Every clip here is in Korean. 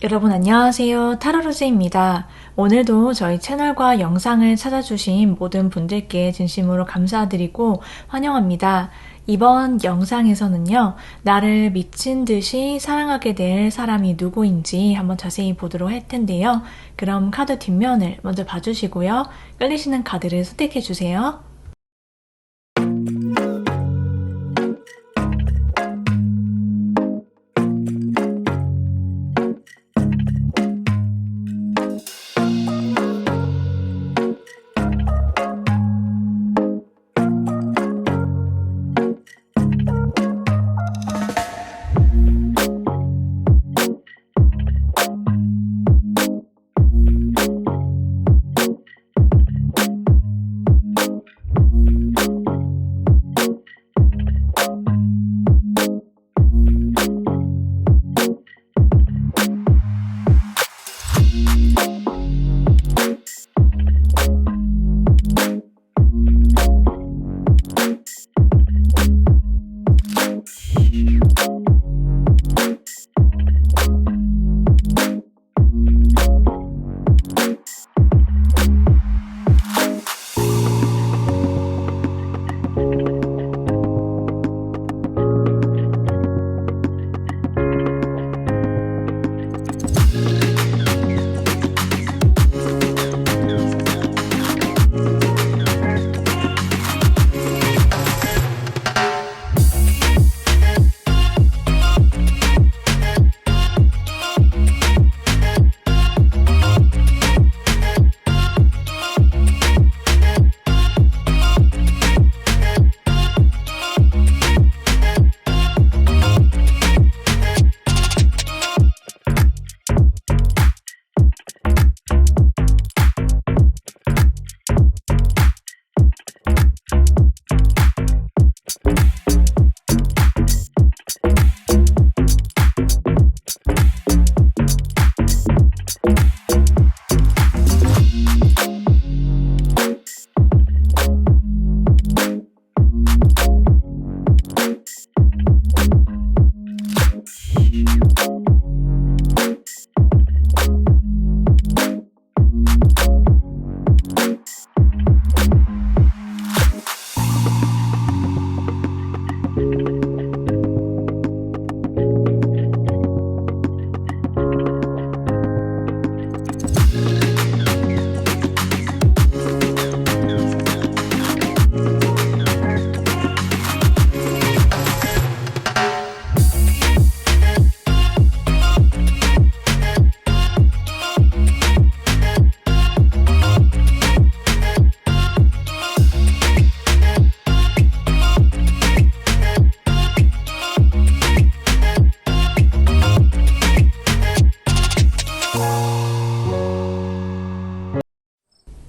여러분 안녕하세요. 타로로즈입니다. 오늘도 저희 채널과 영상을 찾아주신 모든 분들께 진심으로 감사드리고 환영합니다. 이번 영상에서는요, 나를 미친 듯이 사랑하게 될 사람이 누구인지 한번 자세히 보도록 할 텐데요. 그럼 카드 뒷면을 먼저 봐주시고요. 끌리시는 카드를 선택해주세요.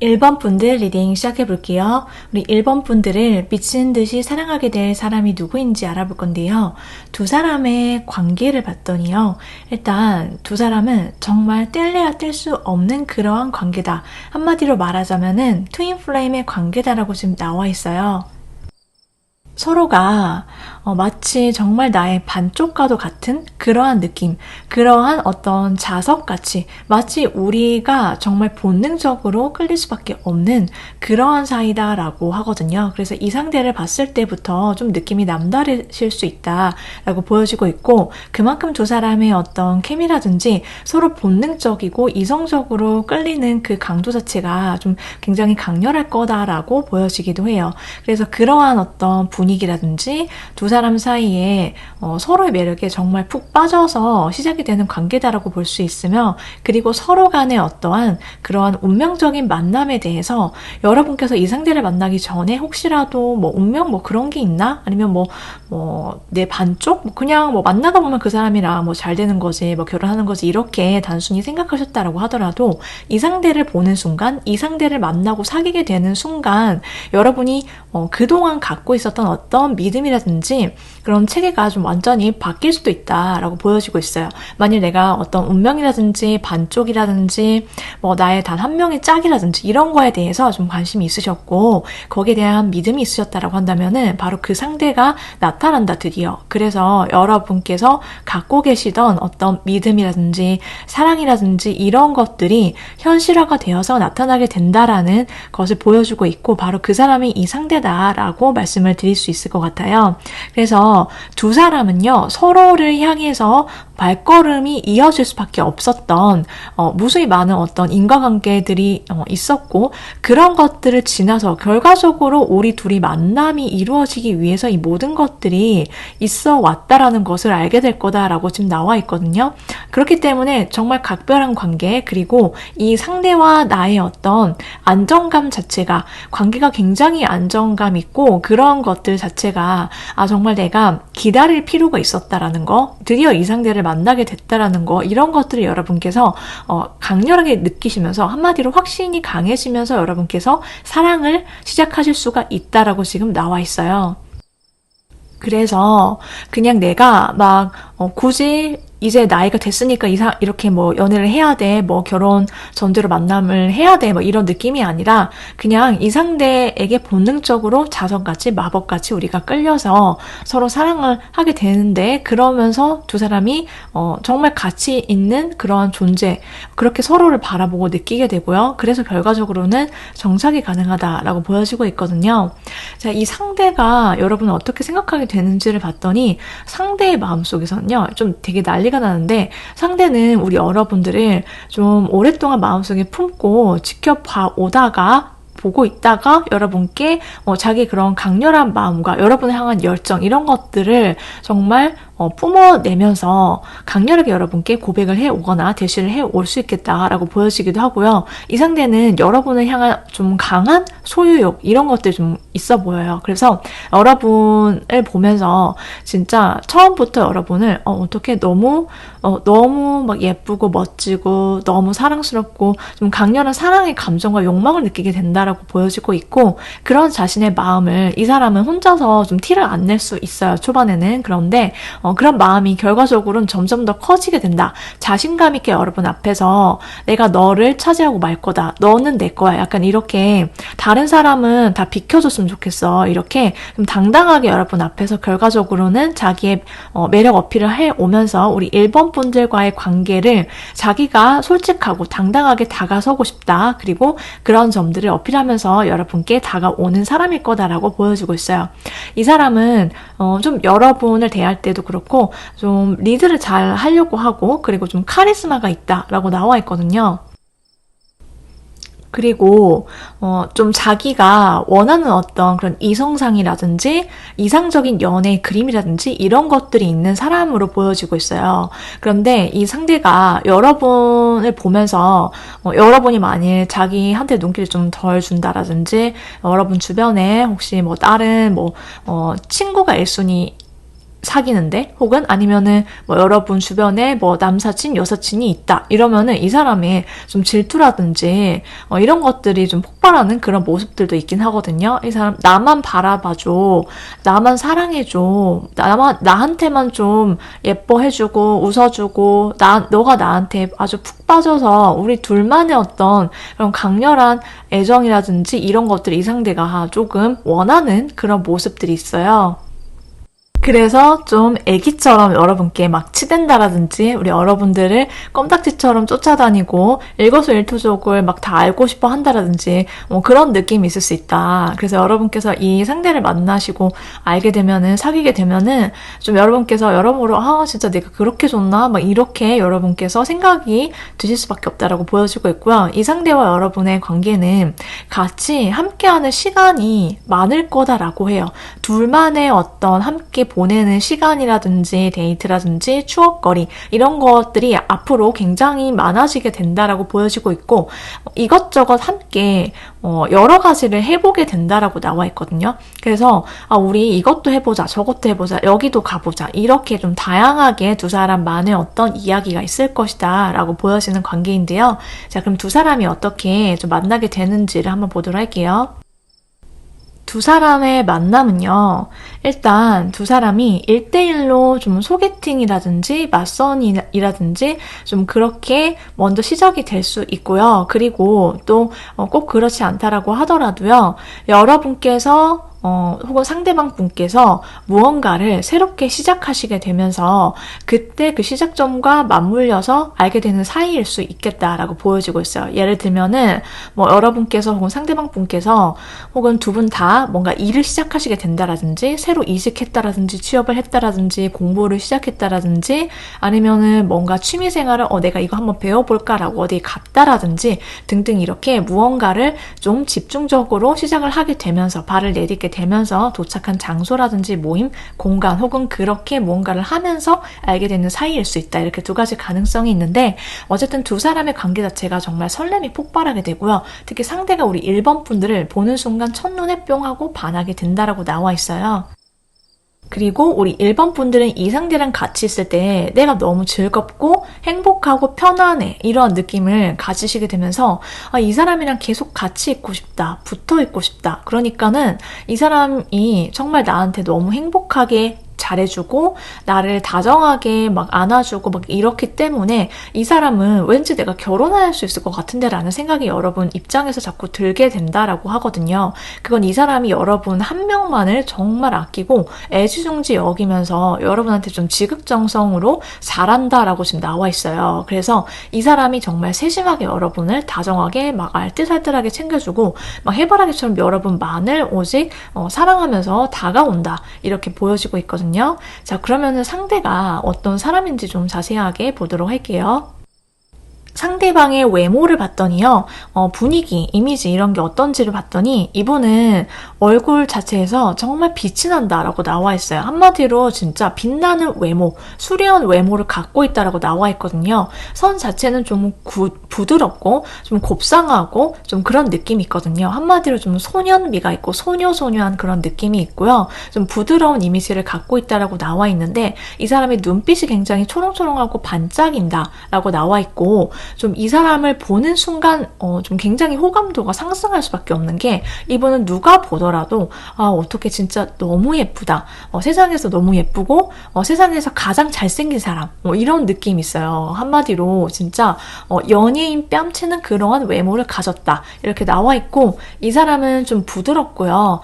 일 번 분들 리딩 시작해볼게요. 우리 1번 분들을 미친 듯이 사랑하게 될 사람이 누구인지 알아볼 건데요. 두 사람의 관계를 봤더니요. 일단 두 사람은 정말 뗄래야 뗄 수 없는 그러한 관계다. 한마디로 말하자면은 트윈 플레임의 관계다라고 지금 나와 있어요. 서로가 마치 정말 나의 반쪽과도 같은 그러한 느낌, 그러한 어떤 자석같이 마치 우리가 정말 본능적으로 끌릴 수밖에 없는 그러한 사이다라고 하거든요. 그래서 이 상대를 봤을 때부터 좀 느낌이 남다르실 수 있다라고 보여지고 있고, 그만큼 두 사람의 어떤 케미라든지 서로 본능적이고 이성적으로 끌리는 그 강도 자체가 좀 굉장히 강렬할 거다라고 보여지기도 해요. 그래서 그러한 어떤 분위기라든지 두 사람 사이에 서로의 매력에 정말 푹 빠져서 시작이 되는 관계다라고 볼 수 있으며, 그리고 서로 간의 어떠한 그러한 운명적인 만남에 대해서 여러분께서 이 상대를 만나기 전에 혹시라도 뭐 운명 뭐 그런 게 있나? 아니면 뭐 내 반쪽? 뭐 그냥 뭐 만나다 보면 그 사람이랑 뭐 잘 되는 거지, 뭐 결혼하는 거지, 이렇게 단순히 생각하셨다라고 하더라도 이 상대를 보는 순간, 이 상대를 만나고 사귀게 되는 순간 여러분이 그동안 갖고 있었던 어떤 믿음이라든지 때 그런 체계가 좀 완전히 바뀔 수도 있다라고 보여지고 있어요. 만일 내가 어떤 운명이라든지 반쪽이라든지 뭐 나의 단 한 명의 짝이라든지 이런 거에 대해서 좀 관심이 있으셨고 거기에 대한 믿음이 있으셨다라고 한다면은 바로 그 상대가 나타난다 드디어. 그래서 여러분께서 갖고 계시던 어떤 믿음이라든지 사랑이라든지 이런 것들이 현실화가 되어서 나타나게 된다라는 것을 보여주고 있고 바로 그 사람이 이 상대다라고 말씀을 드릴 수 있을 것 같아요. 그래서 두 사람은요 서로를 향해서 발걸음이 이어질 수밖에 없었던 무수히 많은 어떤 인과관계들이 있었고 그런 것들을 지나서 결과적으로 우리 둘이 만남이 이루어지기 위해서 이 모든 것들이 있어 왔다라는 것을 알게 될 거다라고 지금 나와 있거든요. 그렇기 때문에 정말 각별한 관계 그리고 이 상대와 나의 어떤 안정감 자체가 관계가 굉장히 안정감 있고 그런 것들 자체가 정말 내가 기다릴 필요가 있었다라는 거 드디어 이 상대를 만나게 됐다라는 거 이런 것들을 여러분께서 강렬하게 느끼시면서 한마디로 확신이 강해지면서 여러분께서 사랑을 시작하실 수가 있다라고 지금 나와 있어요. 그래서 그냥 내가 막 굳이 이제 나이가 됐으니까 이렇게 뭐 연애를 해야 돼, 뭐 결혼 전제로 만남을 해야 돼, 뭐 이런 느낌이 아니라 그냥 이 상대에게 본능적으로 자선같이 마법같이 우리가 끌려서 서로 사랑을 하게 되는데 그러면서 두 사람이 정말 가치 있는 그러한 존재 그렇게 서로를 바라보고 느끼게 되고요. 그래서 결과적으로는 정착이 가능하다라고 보여지고 있거든요. 자, 이 상대가 여러분은 어떻게 생각하게 되는지를 봤더니 상대의 마음속에서는요, 좀 되게 난리가 나는데 상대는 우리 여러분들을 좀 오랫동안 마음속에 품고 지켜봐 오다가 보고 있다가 여러분께 자기 그런 강렬한 마음과 여러분을 향한 열정 이런 것들을 정말 뿜어내면서 강렬하게 여러분께 고백을 해오거나 대시를 해올 수 있겠다라고 보여지기도 하고요. 이 상대는 여러분을 향한 좀 강한 소유욕 이런 것들이 좀 있어 보여요. 그래서 여러분을 보면서 진짜 처음부터 여러분을 어떻게 너무 막 예쁘고 멋지고 너무 사랑스럽고 좀 강렬한 사랑의 감정과 욕망을 느끼게 된다라고 보여지고 있고 그런 자신의 마음을 이 사람은 혼자서 좀 티를 안 낼 수 있어요. 초반에는. 그런데 그런 마음이 결과적으로는 점점 더 커지게 된다. 자신감 있게 여러분 앞에서 내가 너를 차지하고 말 거다. 너는 내 거야. 약간 이렇게 다른 사람은 다 비켜줬으면 좋겠어. 이렇게 좀 당당하게 여러분 앞에서 결과적으로는 자기의 매력 어필을 해오면서 우리 1번 분들과의 관계를 자기가 솔직하고 당당하게 다가서고 싶다. 그리고 그런 점들을 어필하면서 여러분께 다가오는 사람일 거다라고 보여주고 있어요. 이 사람은 좀 여러분을 대할 때도 그렇고 좀 리드를 잘 하려고 하고 그리고 좀 카리스마가 있다라고 나와 있거든요. 그리고 좀 자기가 원하는 어떤 그런 이성상이라든지 이상적인 연애의 그림이라든지 이런 것들이 있는 사람으로 보여지고 있어요. 그런데 이 상대가 여러분을 보면서 여러분이 만일 자기한테 눈길을 좀 덜 준다라든지 여러분 주변에 혹시 뭐 다른 친구가 1순위 사귀는데 혹은 아니면은 뭐 여러분 주변에 뭐 남사친 여사친이 있다 이러면은 이 사람의 좀 질투라든지 이런 것들이 좀 폭발하는 그런 모습들도 있긴 하거든요. 이 사람 나만 바라봐줘, 나만 사랑해줘, 나한테만 좀 예뻐해주고 웃어주고 너가 나한테 아주 푹 빠져서 우리 둘만의 어떤 그런 강렬한 애정이라든지 이런 것들을 이 상대가 조금 원하는 그런 모습들이 있어요. 그래서 좀 애기처럼 여러분께 막 치댄다라든지 우리 여러분들을 껌딱지처럼 쫓아다니고 일거수일투족을 막 다 알고 싶어 한다라든지 그런 느낌이 있을 수 있다. 그래서 여러분께서 이 상대를 만나시고 알게 되면은 사귀게 되면은 좀 여러분께서 여러모로 진짜 내가 그렇게 좋나? 막 이렇게 여러분께서 생각이 드실 수밖에 없다라고 보여지고 있고요. 이 상대와 여러분의 관계는 같이 함께하는 시간이 많을 거다라고 해요. 둘만의 어떤 함께 보내는 시간이라든지 데이트라든지 추억거리 이런 것들이 앞으로 굉장히 많아지게 된다라고 보여지고 있고 이것저것 함께 여러 가지를 해보게 된다라고 나와 있거든요. 그래서 우리 이것도 해보자 저것도 해보자 여기도 가보자 이렇게 좀 다양하게 두 사람만의 어떤 이야기가 있을 것이다 라고 보여지는 관계인데요. 자, 그럼 두 사람이 어떻게 좀 만나게 되는지를 한번 보도록 할게요. 두 사람의 만남은요, 일단 두 사람이 1대1로 좀 소개팅이라든지 맞선이라든지 좀 그렇게 먼저 시작이 될 수 있고요. 그리고 또 꼭 그렇지 않다라고 하더라도요, 여러분께서 혹은 상대방 분께서 무언가를 새롭게 시작하시게 되면서 그때 그 시작점과 맞물려서 알게 되는 사이일 수 있겠다라고 보여지고 있어요. 예를 들면은 여러분께서 혹은 상대방 분께서 혹은 두 분 다 뭔가 일을 시작하시게 된다라든지 새로 이직했다라든지 취업을 했다라든지 공부를 시작했다라든지 아니면은 뭔가 취미생활을 내가 이거 한번 배워볼까라고 어디 갔다라든지 등등 이렇게 무언가를 좀 집중적으로 시작을 하게 되면서 발을 내딛게 되면서 도착한 장소라든지 모임, 공간 혹은 그렇게 무언가를 하면서 알게 되는 사이일 수 있다. 이렇게 두 가지 가능성이 있는데 어쨌든 두 사람의 관계 자체가 정말 설렘이 폭발하게 되고요. 특히 상대가 우리 1번 분들을 보는 순간 첫눈에 뿅 하고 반하게 된다라고 나와 있어요. 그리고 우리 1번 분들은 이 상대랑 같이 있을 때 내가 너무 즐겁고 행복하고 편안해 이런 느낌을 가지시게 되면서 이 사람이랑 계속 같이 있고 싶다, 붙어 있고 싶다. 그러니까는 이 사람이 정말 나한테 너무 행복하게 잘해주고 나를 다정하게 막 안아주고 막 이렇기 때문에 이 사람은 왠지 내가 결혼할 수 있을 것 같은데 라는 생각이 여러분 입장에서 자꾸 들게 된다라고 하거든요. 그건 이 사람이 여러분 한 명만을 정말 아끼고 애지중지 여기면서 여러분한테 좀 지극정성으로 잘한다라고 지금 나와 있어요. 그래서 이 사람이 정말 세심하게 여러분을 다정하게 막 알뜰살뜰하게 챙겨주고 막 해바라기처럼 여러분만을 오직 사랑하면서 다가온다 이렇게 보여지고 있거든요. 자, 그러면은 상대가 어떤 사람인지 좀 자세하게 보도록 할게요. 상대방의 외모를 봤더니요, 분위기, 이미지 이런 게 어떤지를 봤더니 이분은 얼굴 자체에서 정말 빛이 난다라고 나와 있어요. 한마디로 진짜 빛나는 외모, 수려한 외모를 갖고 있다라고 나와 있거든요. 선 자체는 좀 부드럽고 좀 곱상하고 좀 그런 느낌이 있거든요. 한마디로 좀 소년미가 있고 소녀소녀한 그런 느낌이 있고요. 좀 부드러운 이미지를 갖고 있다라고 나와 있는데 이 사람의 눈빛이 굉장히 초롱초롱하고 반짝인다라고 나와 있고 좀 이 사람을 보는 순간 좀 굉장히 호감도가 상승할 수밖에 없는 게 이분은 누가 보더라도 어떻게 진짜 너무 예쁘다. 세상에서 너무 예쁘고 세상에서 가장 잘생긴 사람 이런 느낌이 있어요. 한마디로 진짜 연예인 뺨치는 그러한 외모를 가졌다. 이렇게 나와 있고 이 사람은 좀 부드럽고요.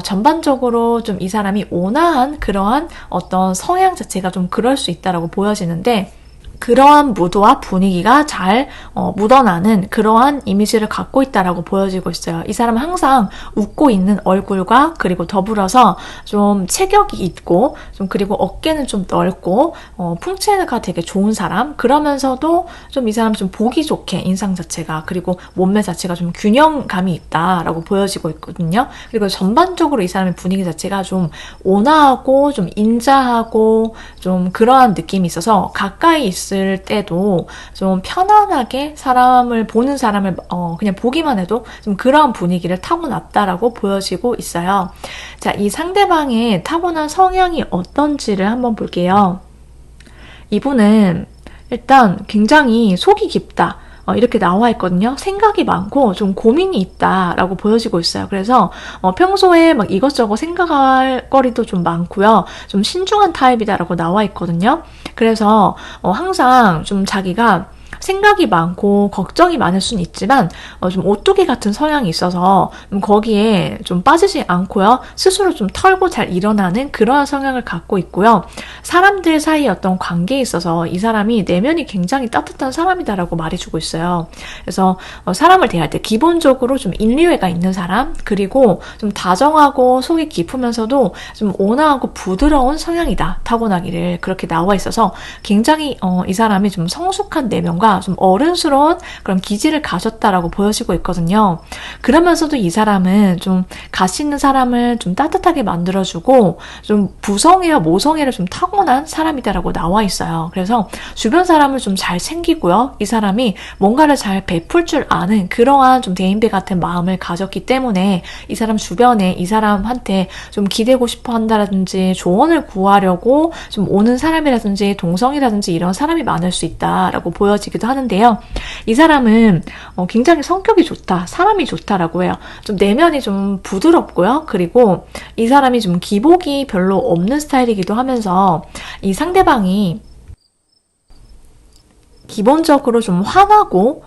전반적으로 좀 이 사람이 온화한 그러한 어떤 성향 자체가 좀 그럴 수 있다라고 보여지는데 그러한 무드와 분위기가 잘 묻어나는 그러한 이미지를 갖고 있다라고 보여지고 있어요. 이 사람은 항상 웃고 있는 얼굴과 그리고 더불어서 좀 체격이 있고 좀 그리고 어깨는 좀 넓고 풍채가 되게 좋은 사람 그러면서도 좀 이 사람 좀 보기 좋게 인상 자체가 그리고 몸매 자체가 좀 균형감이 있다라고 보여지고 있거든요. 그리고 전반적으로 이 사람의 분위기 자체가 좀 온화하고 좀 인자하고 좀 그러한 느낌이 있어서 가까이 있을 때도 좀 편안하게 사람을 보는 사람을 그냥 보기만 해도 좀 그런 분위기를 타고났다라고 보여지고 있어요. 자, 이 상대방의 타고난 성향이 어떤지를 한번 볼게요. 이분은 일단 굉장히 속이 깊다. 이렇게 나와 있거든요. 생각이 많고 좀 고민이 있다라고 보여지고 있어요. 그래서 평소에 막 이것저것 생각할 거리도 좀 많고요. 좀 신중한 타입이다라고 나와 있거든요. 그래서 항상 좀 자기가 생각이 많고 걱정이 많을 수는 있지만 좀 오뚜기 같은 성향이 있어서 거기에 좀 빠지지 않고요. 스스로 좀 털고 잘 일어나는 그러한 성향을 갖고 있고요. 사람들 사이의 어떤 관계에 있어서 이 사람이 내면이 굉장히 따뜻한 사람이다라고 말해주고 있어요. 그래서 사람을 대할 때 기본적으로 좀 인류애가 있는 사람 그리고 좀 다정하고 속이 깊으면서도 좀 온화하고 부드러운 성향이다. 타고나기를 그렇게 나와 있어서 굉장히 이 사람이 좀 성숙한 내면과 좀 어른스러운 그런 기질을 가졌다라고 보여지고 있거든요. 그러면서도 이 사람은 좀 가시 있는 사람을 좀 따뜻하게 만들어주고 좀 부성애와 모성애를 좀 타고난 사람이다라고 나와 있어요. 그래서 주변 사람을 좀 잘 챙기고요. 이 사람이 뭔가를 잘 베풀 줄 아는 그러한 좀 대인배 같은 마음을 가졌기 때문에 이 사람 주변에 이 사람한테 좀 기대고 싶어 한다라든지 조언을 구하려고 좀 오는 사람이라든지 동성이라든지 이런 사람이 많을 수 있다라고 보여지기도 보여지기도 하는데요. 이 사람은 굉장히 성격이 좋다, 사람이 좋다라고 해요. 좀 내면이 좀 부드럽고요. 그리고 이 사람이 좀 기복이 별로 없는 스타일이기도 하면서 이 상대방이 기본적으로 좀 환하고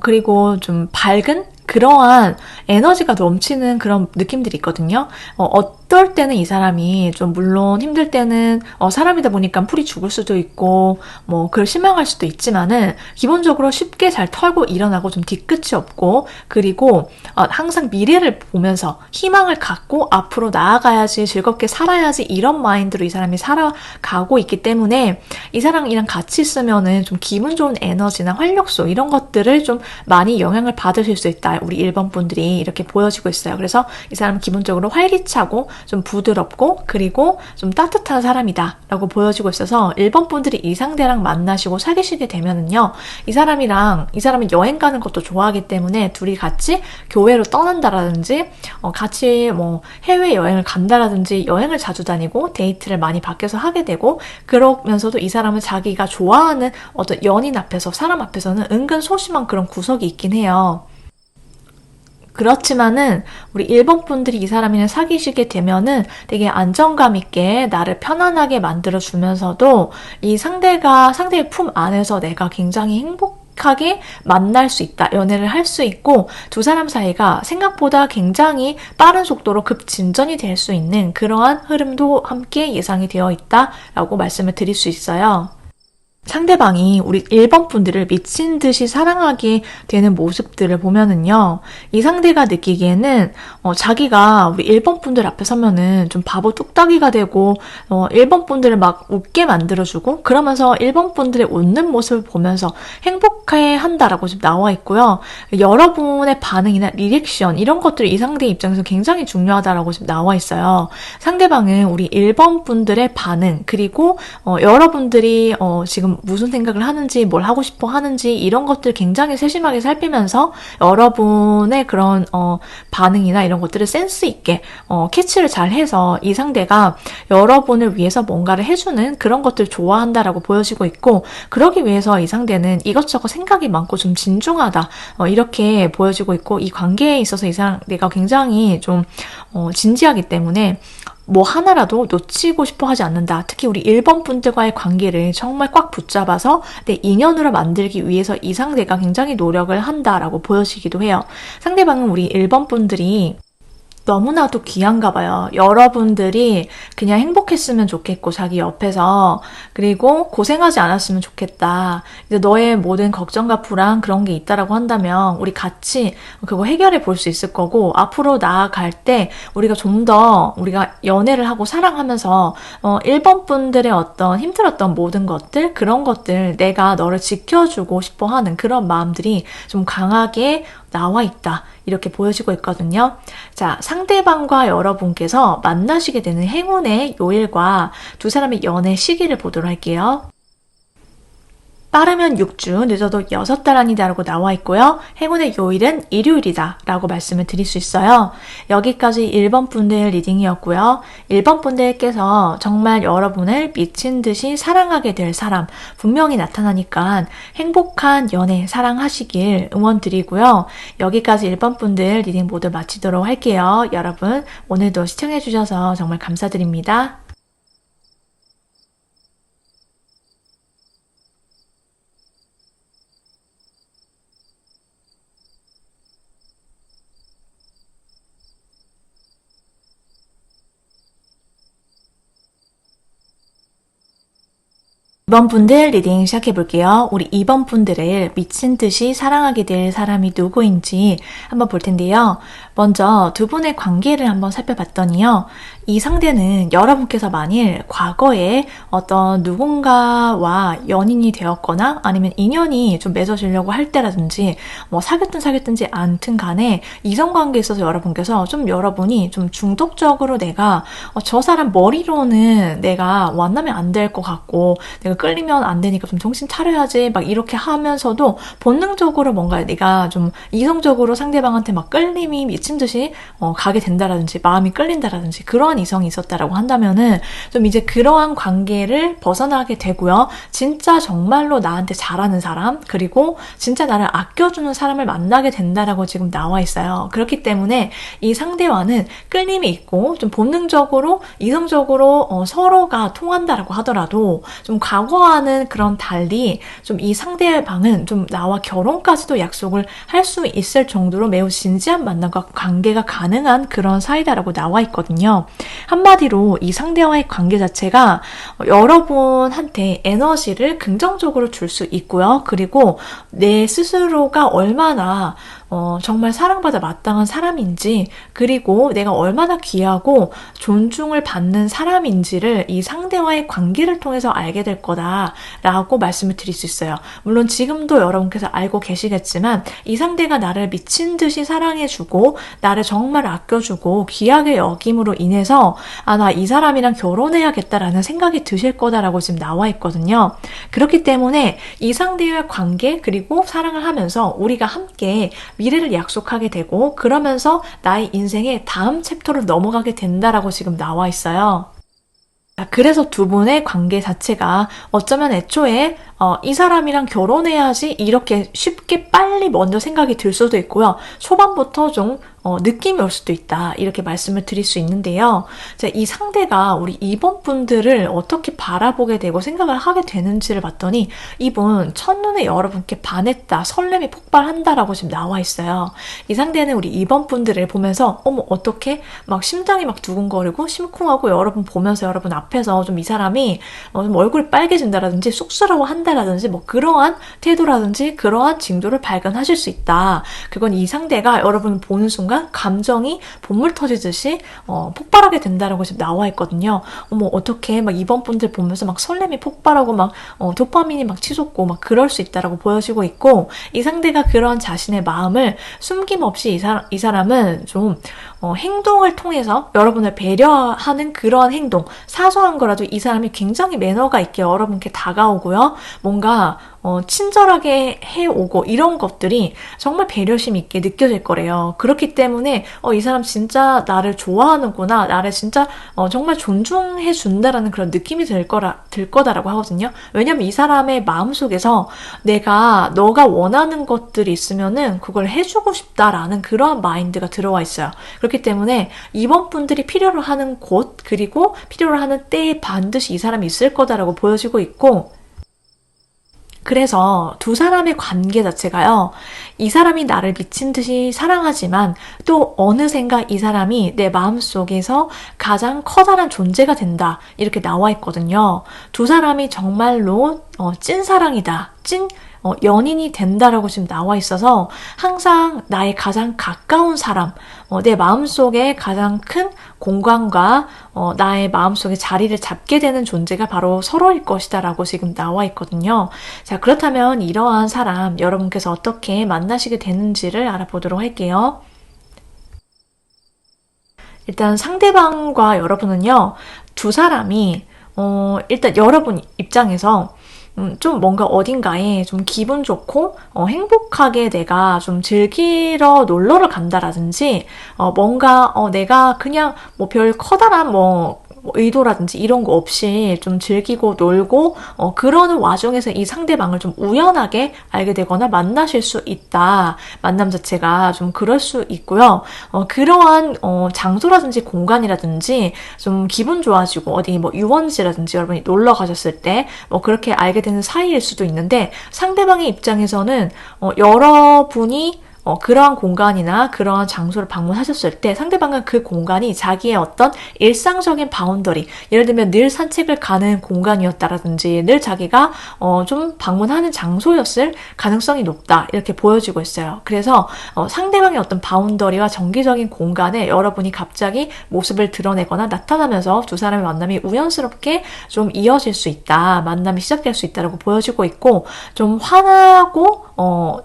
그리고 좀 밝은 그러한 에너지가 넘치는 그런 느낌들이 있거든요. 어떨 때는 이 사람이 좀 물론 힘들 때는 사람이다 보니까 풀이 죽을 수도 있고 그걸 실망할 수도 있지만은 기본적으로 쉽게 잘 털고 일어나고 좀 뒤끝이 없고 그리고 항상 미래를 보면서 희망을 갖고 앞으로 나아가야지 즐겁게 살아야지 이런 마인드로 이 사람이 살아가고 있기 때문에 이 사람이랑 같이 있으면은 좀 기분 좋은 에너지나 활력소 이런 것들을 좀 많이 영향을 받으실 수 있다. 우리 1번 분들이 이렇게 보여지고 있어요. 그래서 이 사람은 기본적으로 활기차고 좀 부드럽고 그리고 좀 따뜻한 사람이다 라고 보여지고 있어서 1번 분들이 이 상대랑 만나시고 사귀시게 되면은요, 이 사람은 여행 가는 것도 좋아하기 때문에 둘이 같이 교회로 떠난다라든지 같이 해외 여행을 간다라든지 여행을 자주 다니고 데이트를 많이 밖에서 하게 되고 그러면서도 이 사람은 자기가 좋아하는 어떤 연인 앞에서 사람 앞에서는 은근 소심한 그런 구석이 있긴 해요. 그렇지만은 우리 1번 분들이 이 사람이랑 사귀시게 되면은 되게 안정감 있게 나를 편안하게 만들어주면서도 이 상대의 품 안에서 내가 굉장히 행복하게 만날 수 있다. 연애를 할 수 있고 두 사람 사이가 생각보다 굉장히 빠른 속도로 급진전이 될 수 있는 그러한 흐름도 함께 예상이 되어 있다라고 말씀을 드릴 수 있어요. 상대방이 우리 1번 분들을 미친 듯이 사랑하게 되는 모습들을 보면은요, 이 상대가 느끼기에는 자기가 우리 1번 분들 앞에 서면은 좀 바보 뚝딱이가 되고 1번 분들을 막 웃게 만들어주고 그러면서 1번 분들의 웃는 모습을 보면서 행복해 한다라고 지금 나와 있고요. 여러분의 반응이나 리액션 이런 것들이 이 상대 입장에서 굉장히 중요하다라고 지금 나와 있어요. 상대방은 우리 1번 분들의 반응 그리고 여러분들이 지금 무슨 생각을 하는지 뭘 하고 싶어 하는지 이런 것들 굉장히 세심하게 살피면서 여러분의 그런 반응이나 이런 것들을 센스 있게 캐치를 잘 해서 이 상대가 여러분을 위해서 뭔가를 해주는 그런 것들 좋아한다라고 보여지고 있고 그러기 위해서 이 상대는 이것저것 생각이 많고 좀 진중하다 이렇게 보여지고 있고 이 관계에 있어서 이 상대가 굉장히 좀 진지하기 때문에 뭐 하나라도 놓치고 싶어 하지 않는다. 특히 우리 1번 분들과의 관계를 정말 꽉 붙잡아서 내 인연으로 만들기 위해서 이 상대가 굉장히 노력을 한다라고 보여지기도 해요. 상대방은 우리 1번 분들이 너무나도 귀한가 봐요. 여러분들이 그냥 행복했으면 좋겠고 자기 옆에서 그리고 고생하지 않았으면 좋겠다. 이제 너의 모든 걱정과 불안 그런 게 있다라고 한다면 우리 같이 그거 해결해 볼 수 있을 거고 앞으로 나아갈 때 우리가 좀 더 우리가 연애를 하고 사랑하면서 1번 분들의 어떤 힘들었던 모든 것들 그런 것들 내가 너를 지켜주고 싶어 하는 그런 마음들이 좀 강하게 나와 있다. 이렇게 보여지고 있거든요. 자, 상대방과 여러분께서 만나시게 되는 행운의 요일과 두 사람의 연애 시기를 보도록 할게요. 빠르면 6주, 늦어도 6달 안이다라고 나와 있고요. 행운의 요일은 일요일이다 라고 말씀을 드릴 수 있어요. 여기까지 1번 분들 리딩이었고요. 1번 분들께서 정말 여러분을 미친 듯이 사랑하게 될 사람 분명히 나타나니까 행복한 연애 사랑하시길 응원드리고요. 여기까지 1번 분들 리딩 모두 마치도록 할게요. 여러분 오늘도 시청해주셔서 정말 감사드립니다. 2번 분들 리딩 시작해볼게요. 우리 2번 분들을 미친 듯이 사랑하게 될 사람이 누구인지 한번 볼 텐데요. 먼저 두 분의 관계를 한번 살펴봤더니요. 이 상대는 여러분께서 만일 과거에 어떤 누군가와 연인이 되었거나 아니면 인연이 좀 맺어지려고 할 때라든지 뭐 사귀든지 않든 간에 이성관계에 있어서 여러분께서 좀 여러분이 좀 중독적으로 내가 저 사람 머리로는 내가 만나면 안 될 것 같고 내가 끌리면 안 되니까 좀 정신 차려야지 막 이렇게 하면서도 본능적으로 뭔가 내가 좀 이성적으로 상대방한테 막 끌림이 미친 듯이 가게 된다라든지 마음이 끌린다라든지 그러한 이성이 있었다라고 한다면은 좀 이제 그러한 관계를 벗어나게 되고요. 진짜 정말로 나한테 잘하는 사람, 그리고 진짜 나를 아껴주는 사람을 만나게 된다라고 지금 나와 있어요. 그렇기 때문에 이 상대와는 끌림이 있고 좀 본능적으로 이성적으로 서로가 통한다라고 하더라도 좀 과거와는 그런 달리 좀 이 상대방은 좀 나와 결혼까지도 약속을 할 수 있을 정도로 매우 진지한 만남과 관계가 가능한 그런 사이다라고 나와 있거든요. 한마디로 이 상대와의 관계 자체가 여러분한테 에너지를 긍정적으로 줄 수 있고요. 그리고 내 스스로가 얼마나 정말 사랑받아 마땅한 사람인지, 그리고 내가 얼마나 귀하고 존중을 받는 사람인지를 이 상대와의 관계를 통해서 알게 될 거다라고 말씀을 드릴 수 있어요. 물론 지금도 여러분께서 알고 계시겠지만 이 상대가 나를 미친 듯이 사랑해주고 나를 정말 아껴주고 귀하게 여김으로 인해서 나 이 사람이랑 결혼해야겠다라는 생각이 드실 거다라고 지금 나와 있거든요. 그렇기 때문에 이 상대와의 관계 그리고 사랑을 하면서 우리가 함께 미래를 약속하게 되고 그러면서 나의 인생의 다음 챕터로 넘어가게 된다라고 지금 나와 있어요. 그래서 두 분의 관계 자체가 어쩌면 애초에 이 사람이랑 결혼해야지 이렇게 쉽게 빨리 먼저 생각이 들 수도 있고요. 초반부터 좀 느낌이 올 수도 있다. 이렇게 말씀을 드릴 수 있는데요. 이 상대가 우리 2번 분들을 어떻게 바라보게 되고 생각을 하게 되는지를 봤더니 이분 첫눈에 여러분께 반했다. 설렘이 폭발한다라고 지금 나와 있어요. 이 상대는 우리 2번 분들을 보면서 어머 어떻게 막 심장이 막 두근거리고 심쿵하고 여러분 보면서 여러분 앞에서 좀 이 사람이 좀 얼굴이 빨개진다라든지 쑥스러워 한다라든지 뭐 그러한 태도라든지 그러한 징조를 발견하실 수 있다. 그건 이 상대가 여러분을 보는 순간 감정이 본물 터지듯이 폭발하게 된다라고 지금 나와 있거든요. 어머 어떻게 막 이번 분들 보면서 막 설렘이 폭발하고 막 도파민이 막 치솟고 막 그럴 수 있다라고 보여지고 있고, 이 상대가 그런 자신의 마음을 숨김없이 이 사람은 좀 행동을 통해서 여러분을 배려하는 그런 행동, 사소한 거라도 이 사람이 굉장히 매너가 있게 여러분께 다가오고요. 뭔가 친절하게 해오고 이런 것들이 정말 배려심 있게 느껴질 거래요. 그렇기 때문에 이 사람 진짜 나를 좋아하는구나, 나를 진짜 정말 존중해 준다라는 그런 느낌이 들 거다라고 하거든요. 왜냐면 이 사람의 마음속에서 너가 원하는 것들이 있으면은 그걸 해주고 싶다라는 그런 마인드가 들어와 있어요. 그렇기 때문에 이번 분들이 필요로 하는 곳 그리고 필요로 하는 때에 반드시 이 사람이 있을 거다라고 보여지고 있고, 그래서 두 사람의 관계 자체가요, 이 사람이 나를 미친 듯이 사랑하지만 또 어느샌가 이 사람이 내 마음속에서 가장 커다란 존재가 된다, 이렇게 나와 있거든요. 두 사람이 정말로 찐사랑이다, 연인이 된다라고 지금 나와 있어서 항상 나의 가장 가까운 사람, 내 마음속에 가장 큰 공간과 나의 마음속에 자리를 잡게 되는 존재가 바로 서로일 것이다라고 지금 나와 있거든요. 자, 그렇다면 이러한 사람 여러분께서 어떻게 만나시게 되는지를 알아보도록 할게요. 일단 상대방과 여러분은요, 두 사람이 일단 여러분 입장에서 좀 뭔가 어딘가에 좀 기분 좋고 행복하게 내가 좀 즐기러 놀러를 간다라든지 뭔가 내가 그냥 뭐 별 커다란 의도라든지 이런 거 없이 좀 즐기고 놀고 그러는 와중에서 이 상대방을 좀 우연하게 알게 되거나 만나실 수 있다. 만남 자체가 좀 그럴 수 있고요. 그러한 장소라든지 공간이라든지 좀 기분 좋아지고 어디 뭐 유원지라든지 여러분이 놀러 가셨을 때 그렇게 알게 되는 사이일 수도 있는데, 상대방의 입장에서는 여러분이 그러한 공간이나 그러한 장소를 방문하셨을 때 상대방은 그 공간이 자기의 어떤 일상적인 바운더리, 예를 들면 늘 산책을 가는 공간이었다라든지 늘 자기가 좀 방문하는 장소였을 가능성이 높다, 이렇게 보여지고 있어요. 그래서 상대방의 어떤 바운더리와 정기적인 공간에 여러분이 갑자기 모습을 드러내거나 나타나면서 두 사람의 만남이 우연스럽게 좀 이어질 수 있다, 만남이 시작될 수 있다라고 보여지고 있고, 좀 화나고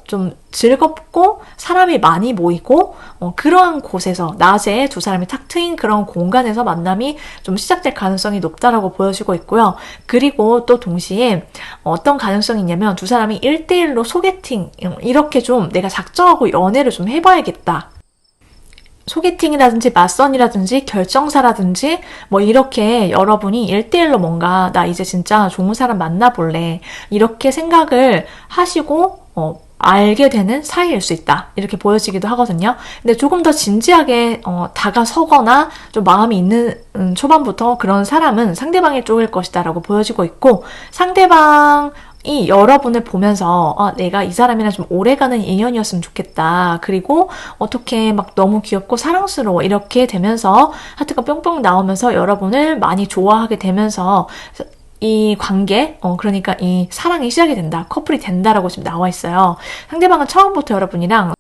좀 즐겁고 사람이 많이 모이고 그러한 곳에서 낮에 두 사람이 탁 트인 그런 공간에서 만남이 좀 시작될 가능성이 높다라고 보여지고 있고요. 그리고 또 동시에 어떤 가능성이 있냐면 두 사람이 1대1로 소개팅 이렇게 좀 내가 작정하고 연애를 좀 해봐야겠다. 소개팅이라든지 맞선이라든지 결정사라든지 뭐 이렇게 여러분이 1대1로 뭔가 나 이제 진짜 좋은 사람 만나볼래 이렇게 생각을 하시고 알게 되는 사이일 수 있다. 이렇게 보여지기도 하거든요. 근데 조금 더 진지하게 다가서거나 좀 마음이 있는 초반부터 그런 사람은 상대방의 쪽일 것이다 라고 보여지고 있고, 상대방이 여러분을 보면서 내가 이 사람이랑 좀 오래가는 인연이었으면 좋겠다. 그리고 어떻게 막 너무 귀엽고 사랑스러워 이렇게 되면서 하트가 뿅뿅 나오면서 여러분을 많이 좋아하게 되면서 이 관계, 그러니까 이 사랑이 시작이 된다, 커플이 된다라고 지금 나와 있어요. 상대방은 처음부터 여러분이랑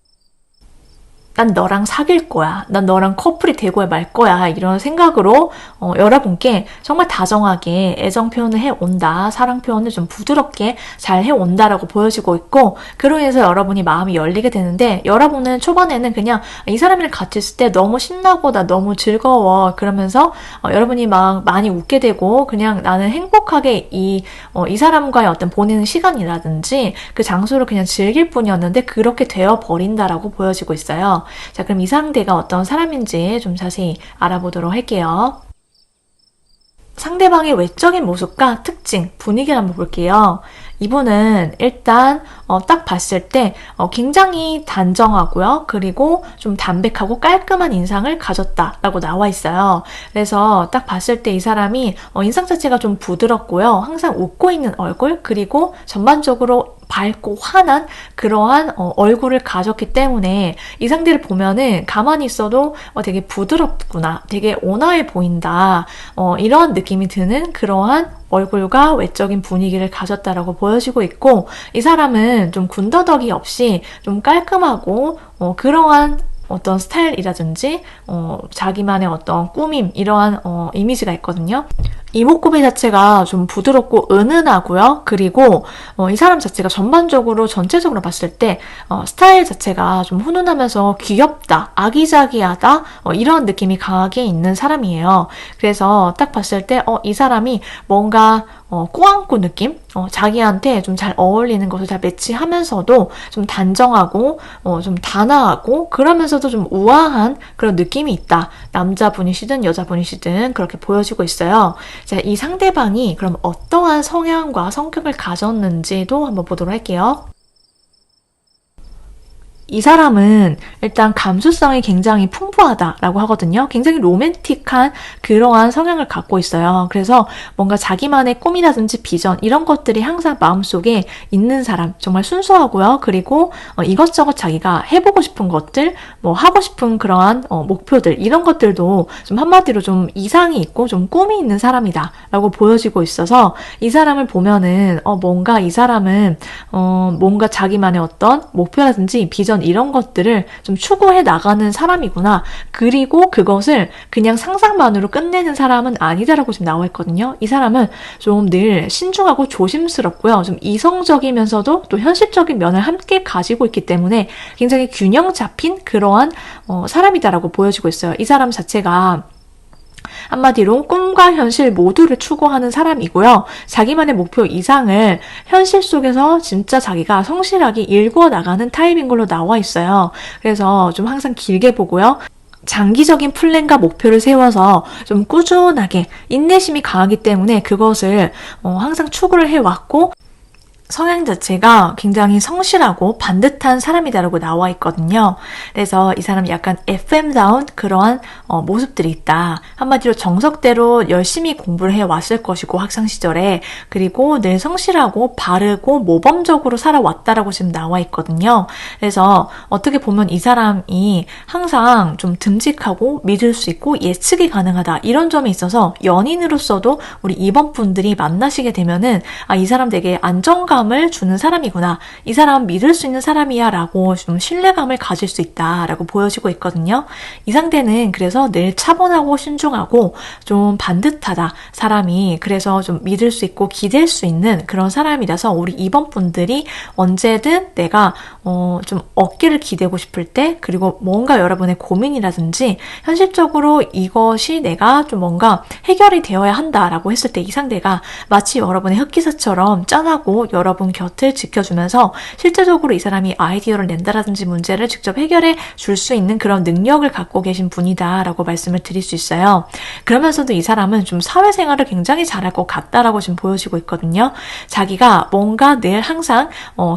난 너랑 사귈 거야, 난 너랑 커플이 되고 말 거야 이런 생각으로 여러분께 정말 다정하게 애정 표현을 해온다, 사랑 표현을 좀 부드럽게 잘 해온다라고 보여지고 있고, 그로 인해서 여러분이 마음이 열리게 되는데, 여러분은 초반에는 그냥 이 사람이랑 같이 있을 때 너무 신나고 나 너무 즐거워 그러면서 여러분이 막 많이 웃게 되고 그냥 나는 행복하게 이 사람과의 어떤 보내는 시간이라든지 그 장소를 그냥 즐길 뿐이었는데 그렇게 되어버린다라고 보여지고 있어요. 자, 그럼 이 상대가 어떤 사람인지 좀 자세히 알아보도록 할게요. 상대방의 외적인 모습과 특징, 분위기를 한번 볼게요. 이분은 일단 딱 봤을 때 굉장히 단정하고요. 그리고 좀 담백하고 깔끔한 인상을 가졌다라고 나와 있어요. 그래서 딱 봤을 때 이 사람이 인상 자체가 좀 부드럽고요. 항상 웃고 있는 얼굴, 그리고 전반적으로 밝고 환한 그러한 얼굴을 가졌기 때문에 이 상대를 보면은 가만히 있어도 되게 부드럽구나, 되게 온화해 보인다, 이런 느낌이 드는 그러한 얼굴과 외적인 분위기를 가졌다라고 보여지고 있고, 이 사람은 좀 군더더기 없이 좀 깔끔하고 그러한 어떤 스타일이라든지 자기만의 어떤 꾸밈, 이러한 이미지가 있거든요. 이목구비 자체가 좀 부드럽고 은은하고요. 그리고 이 사람 자체가 전반적으로 전체적으로 봤을 때 스타일 자체가 좀 훈훈하면서 귀엽다, 아기자기하다, 이런 느낌이 강하게 있는 사람이에요. 그래서 딱 봤을 때 이 사람이 뭔가 꾸안꾸 느낌? 자기한테 좀 잘 어울리는 것을 잘 매치하면서도 좀 단정하고 좀 단아하고 그러면서도 좀 우아한 그런 느낌이 있다. 남자분이시든 여자분이시든 그렇게 보여지고 있어요. 자, 이 상대방이 그럼 어떠한 성향과 성격을 가졌는지도 한번 보도록 할게요. 이 사람은 일단 감수성이 굉장히 풍부하다라고 하거든요. 굉장히 로맨틱한 그러한 성향을 갖고 있어요. 그래서 뭔가 자기만의 꿈이라든지 비전 이런 것들이 항상 마음속에 있는 사람, 정말 순수하고요. 그리고 이것저것 자기가 해보고 싶은 것들, 뭐 하고 싶은 그러한 목표들 이런 것들도 좀 한마디로 좀 이상이 있고 좀 꿈이 있는 사람이다 라고 보여지고 있어서, 이 사람을 보면은 뭔가 이 사람은 뭔가 자기만의 어떤 목표라든지 비전 이런 것들을 좀 추구해 나가는 사람이구나. 그리고 그것을 그냥 상상만으로 끝내는 사람은 아니다라고 지금 나와 있거든요. 이 사람은 좀 늘 신중하고 조심스럽고요. 좀 이성적이면서도 또 현실적인 면을 함께 가지고 있기 때문에 굉장히 균형 잡힌 그러한 사람이다라고 보여지고 있어요. 이 사람 자체가 한마디로 꿈과 현실 모두를 추구하는 사람이고요. 자기만의 목표 이상을 현실 속에서 진짜 자기가 성실하게 일구어 나가는 타입인 걸로 나와 있어요. 그래서 좀 항상 길게 보고요. 장기적인 플랜과 목표를 세워서 좀 꾸준하게 인내심이 강하기 때문에 그것을 항상 추구를 해왔고, 성향 자체가 굉장히 성실하고 반듯한 사람이다라고 나와 있거든요. 그래서 이 사람이 약간 FM다운 그러한 모습들이 있다. 한마디로 정석대로 열심히 공부를 해왔을 것이고 학창시절에, 그리고 늘 성실하고 바르고 모범적으로 살아왔다라고 지금 나와 있거든요. 그래서 어떻게 보면 이 사람이 항상 좀 듬직하고 믿을 수 있고 예측이 가능하다, 이런 점이 있어서 연인으로서도 우리 2번 분들이 만나시게 되면은 이 사람 되게 안정감 신뢰감을 주는 사람이구나. 이 사람 믿을 수 있는 사람이야 라고 좀 신뢰감을 가질 수 있다라고 보여지고 있거든요. 이 상대는 그래서 늘 차분하고 신중하고 좀 반듯하다. 사람이 그래서 좀 믿을 수 있고 기댈 수 있는 그런 사람이라서 우리 2번 분들이 언제든 내가 좀 어깨를 기대고 싶을 때 그리고 뭔가 여러분의 고민이라든지 현실적으로 이것이 내가 좀 뭔가 해결이 되어야 한다라고 했을 때 이 상대가 마치 여러분의 흑기사처럼 짠하고 여러분 곁을 지켜주면서 실제적으로 이 사람이 아이디어를 낸다라든지 문제를 직접 해결해 줄 수 있는 그런 능력을 갖고 계신 분이다라고 말씀을 드릴 수 있어요. 그러면서도 이 사람은 좀 사회생활을 굉장히 잘할 것 같다라고 지금 보여지고 있거든요. 자기가 뭔가 늘 항상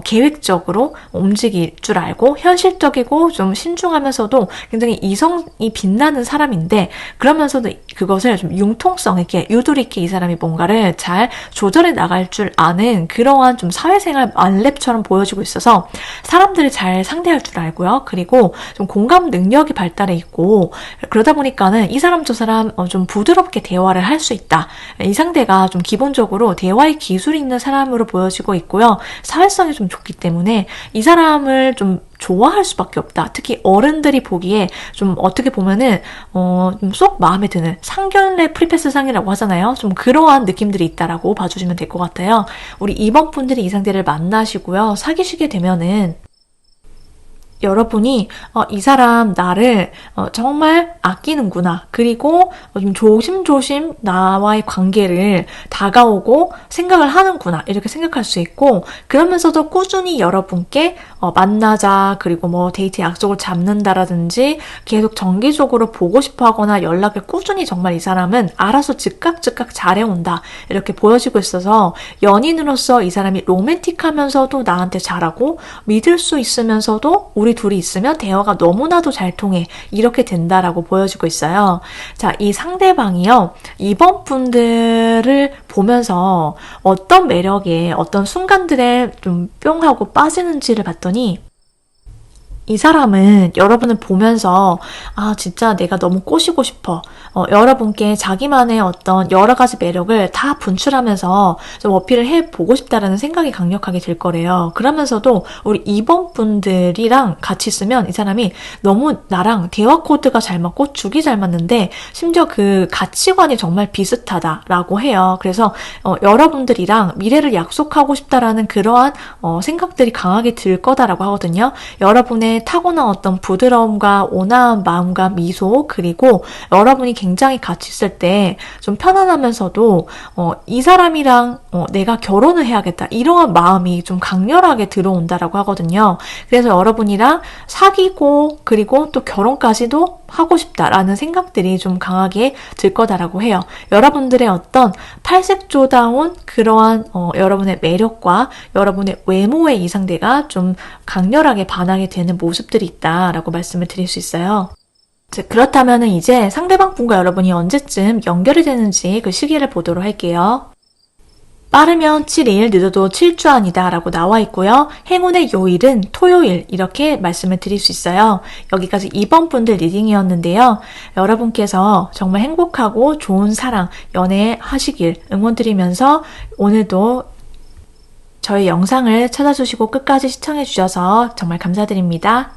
계획적으로 움직일 줄 알고 현실적이고 좀 신중하면서도 굉장히 이성이 빛나는 사람인데 그러면서도 그것을 좀 융통성 있게 유도리 있게 이 사람이 뭔가를 잘 조절해 나갈 줄 아는 그러한 좀 사회생활 만렙처럼 보여지고 있어서 사람들을 잘 상대할 줄 알고요. 그리고 좀 공감 능력이 발달해 있고 그러다 보니까는 이 사람 저 사람 좀 부드럽게 대화를 할 수 있다. 이 상대가 좀 기본적으로 대화의 기술이 있는 사람으로 보여지고 있고요. 사회성이 좀 좋기 때문에 이 사람을 좀 좋아할 수밖에 없다. 특히 어른들이 보기에 좀 어떻게 보면은 좀 쏙 마음에 드는 상견례 프리패스 상이라고 하잖아요. 좀 그러한 느낌들이 있다라고 봐주시면 될 것 같아요. 우리 2번 분들이 이 상대를 만나시고요. 사귀시게 되면은 여러분이 이 사람 나를 정말 아끼는구나. 그리고 좀 조심조심 나와의 관계를 다가오고 생각을 하는구나. 이렇게 생각할 수 있고 그러면서도 꾸준히 여러분께 만나자. 그리고 뭐 데이트 약속을 잡는다라든지 계속 정기적으로 보고 싶어 하거나 연락을 꾸준히 정말 이 사람은 알아서 즉각 잘해온다. 이렇게 보여지고 있어서 연인으로서 이 사람이 로맨틱하면서도 나한테 잘하고 믿을 수 있으면서도 우리 둘이 있으면 대화가 너무나도 잘 통해 이렇게 된다라고 보여지고 있어요. 자, 이 상대방이요 2번 분들을 보면서 어떤 매력에 어떤 순간들에 좀 뿅 하고 빠지는지를 봤더니 이 사람은 여러분을 보면서 아 진짜 내가 너무 꼬시고 싶어. 여러분께 자기만의 어떤 여러 가지 매력을 다 분출하면서 좀 어필을 해보고 싶다라는 생각이 강력하게 들 거래요. 그러면서도 우리 2번 분들이랑 같이 있으면 이 사람이 너무 나랑 대화 코드가 잘 맞고 죽이 잘 맞는데 심지어 그 가치관이 정말 비슷하다라고 해요. 그래서 여러분들이랑 미래를 약속하고 싶다라는 그러한 생각들이 강하게 들 거다라고 하거든요. 여러분의 타고난 어떤 부드러움과 온화한 마음과 미소 그리고 여러분이 굉장히 같이 있을 때 좀 편안하면서도 이 사람이랑 내가 결혼을 해야겠다 이러한 마음이 좀 강렬하게 들어온다라고 하거든요. 그래서 여러분이랑 사귀고 그리고 또 결혼까지도 하고 싶다라는 생각들이 좀 강하게 들 거다라고 해요. 여러분들의 어떤 팔색조다운 그러한 여러분의 매력과 여러분의 외모에 이 상대가 좀 강렬하게 반하게 되는 모습들이 있다라고 말씀을 드릴 수 있어요. 그렇다면 이제 상대방 분과 여러분이 언제쯤 연결이 되는지 그 시기를 보도록 할게요. 빠르면 7일, 늦어도 7주 안이다 라고 나와 있고요. 행운의 요일은 토요일 이렇게 말씀을 드릴 수 있어요. 여기까지 2번 분들 리딩이었는데요. 여러분께서 정말 행복하고 좋은 사랑, 연애하시길 응원드리면서 오늘도 저희 영상을 찾아주시고 끝까지 시청해주셔서 정말 감사드립니다.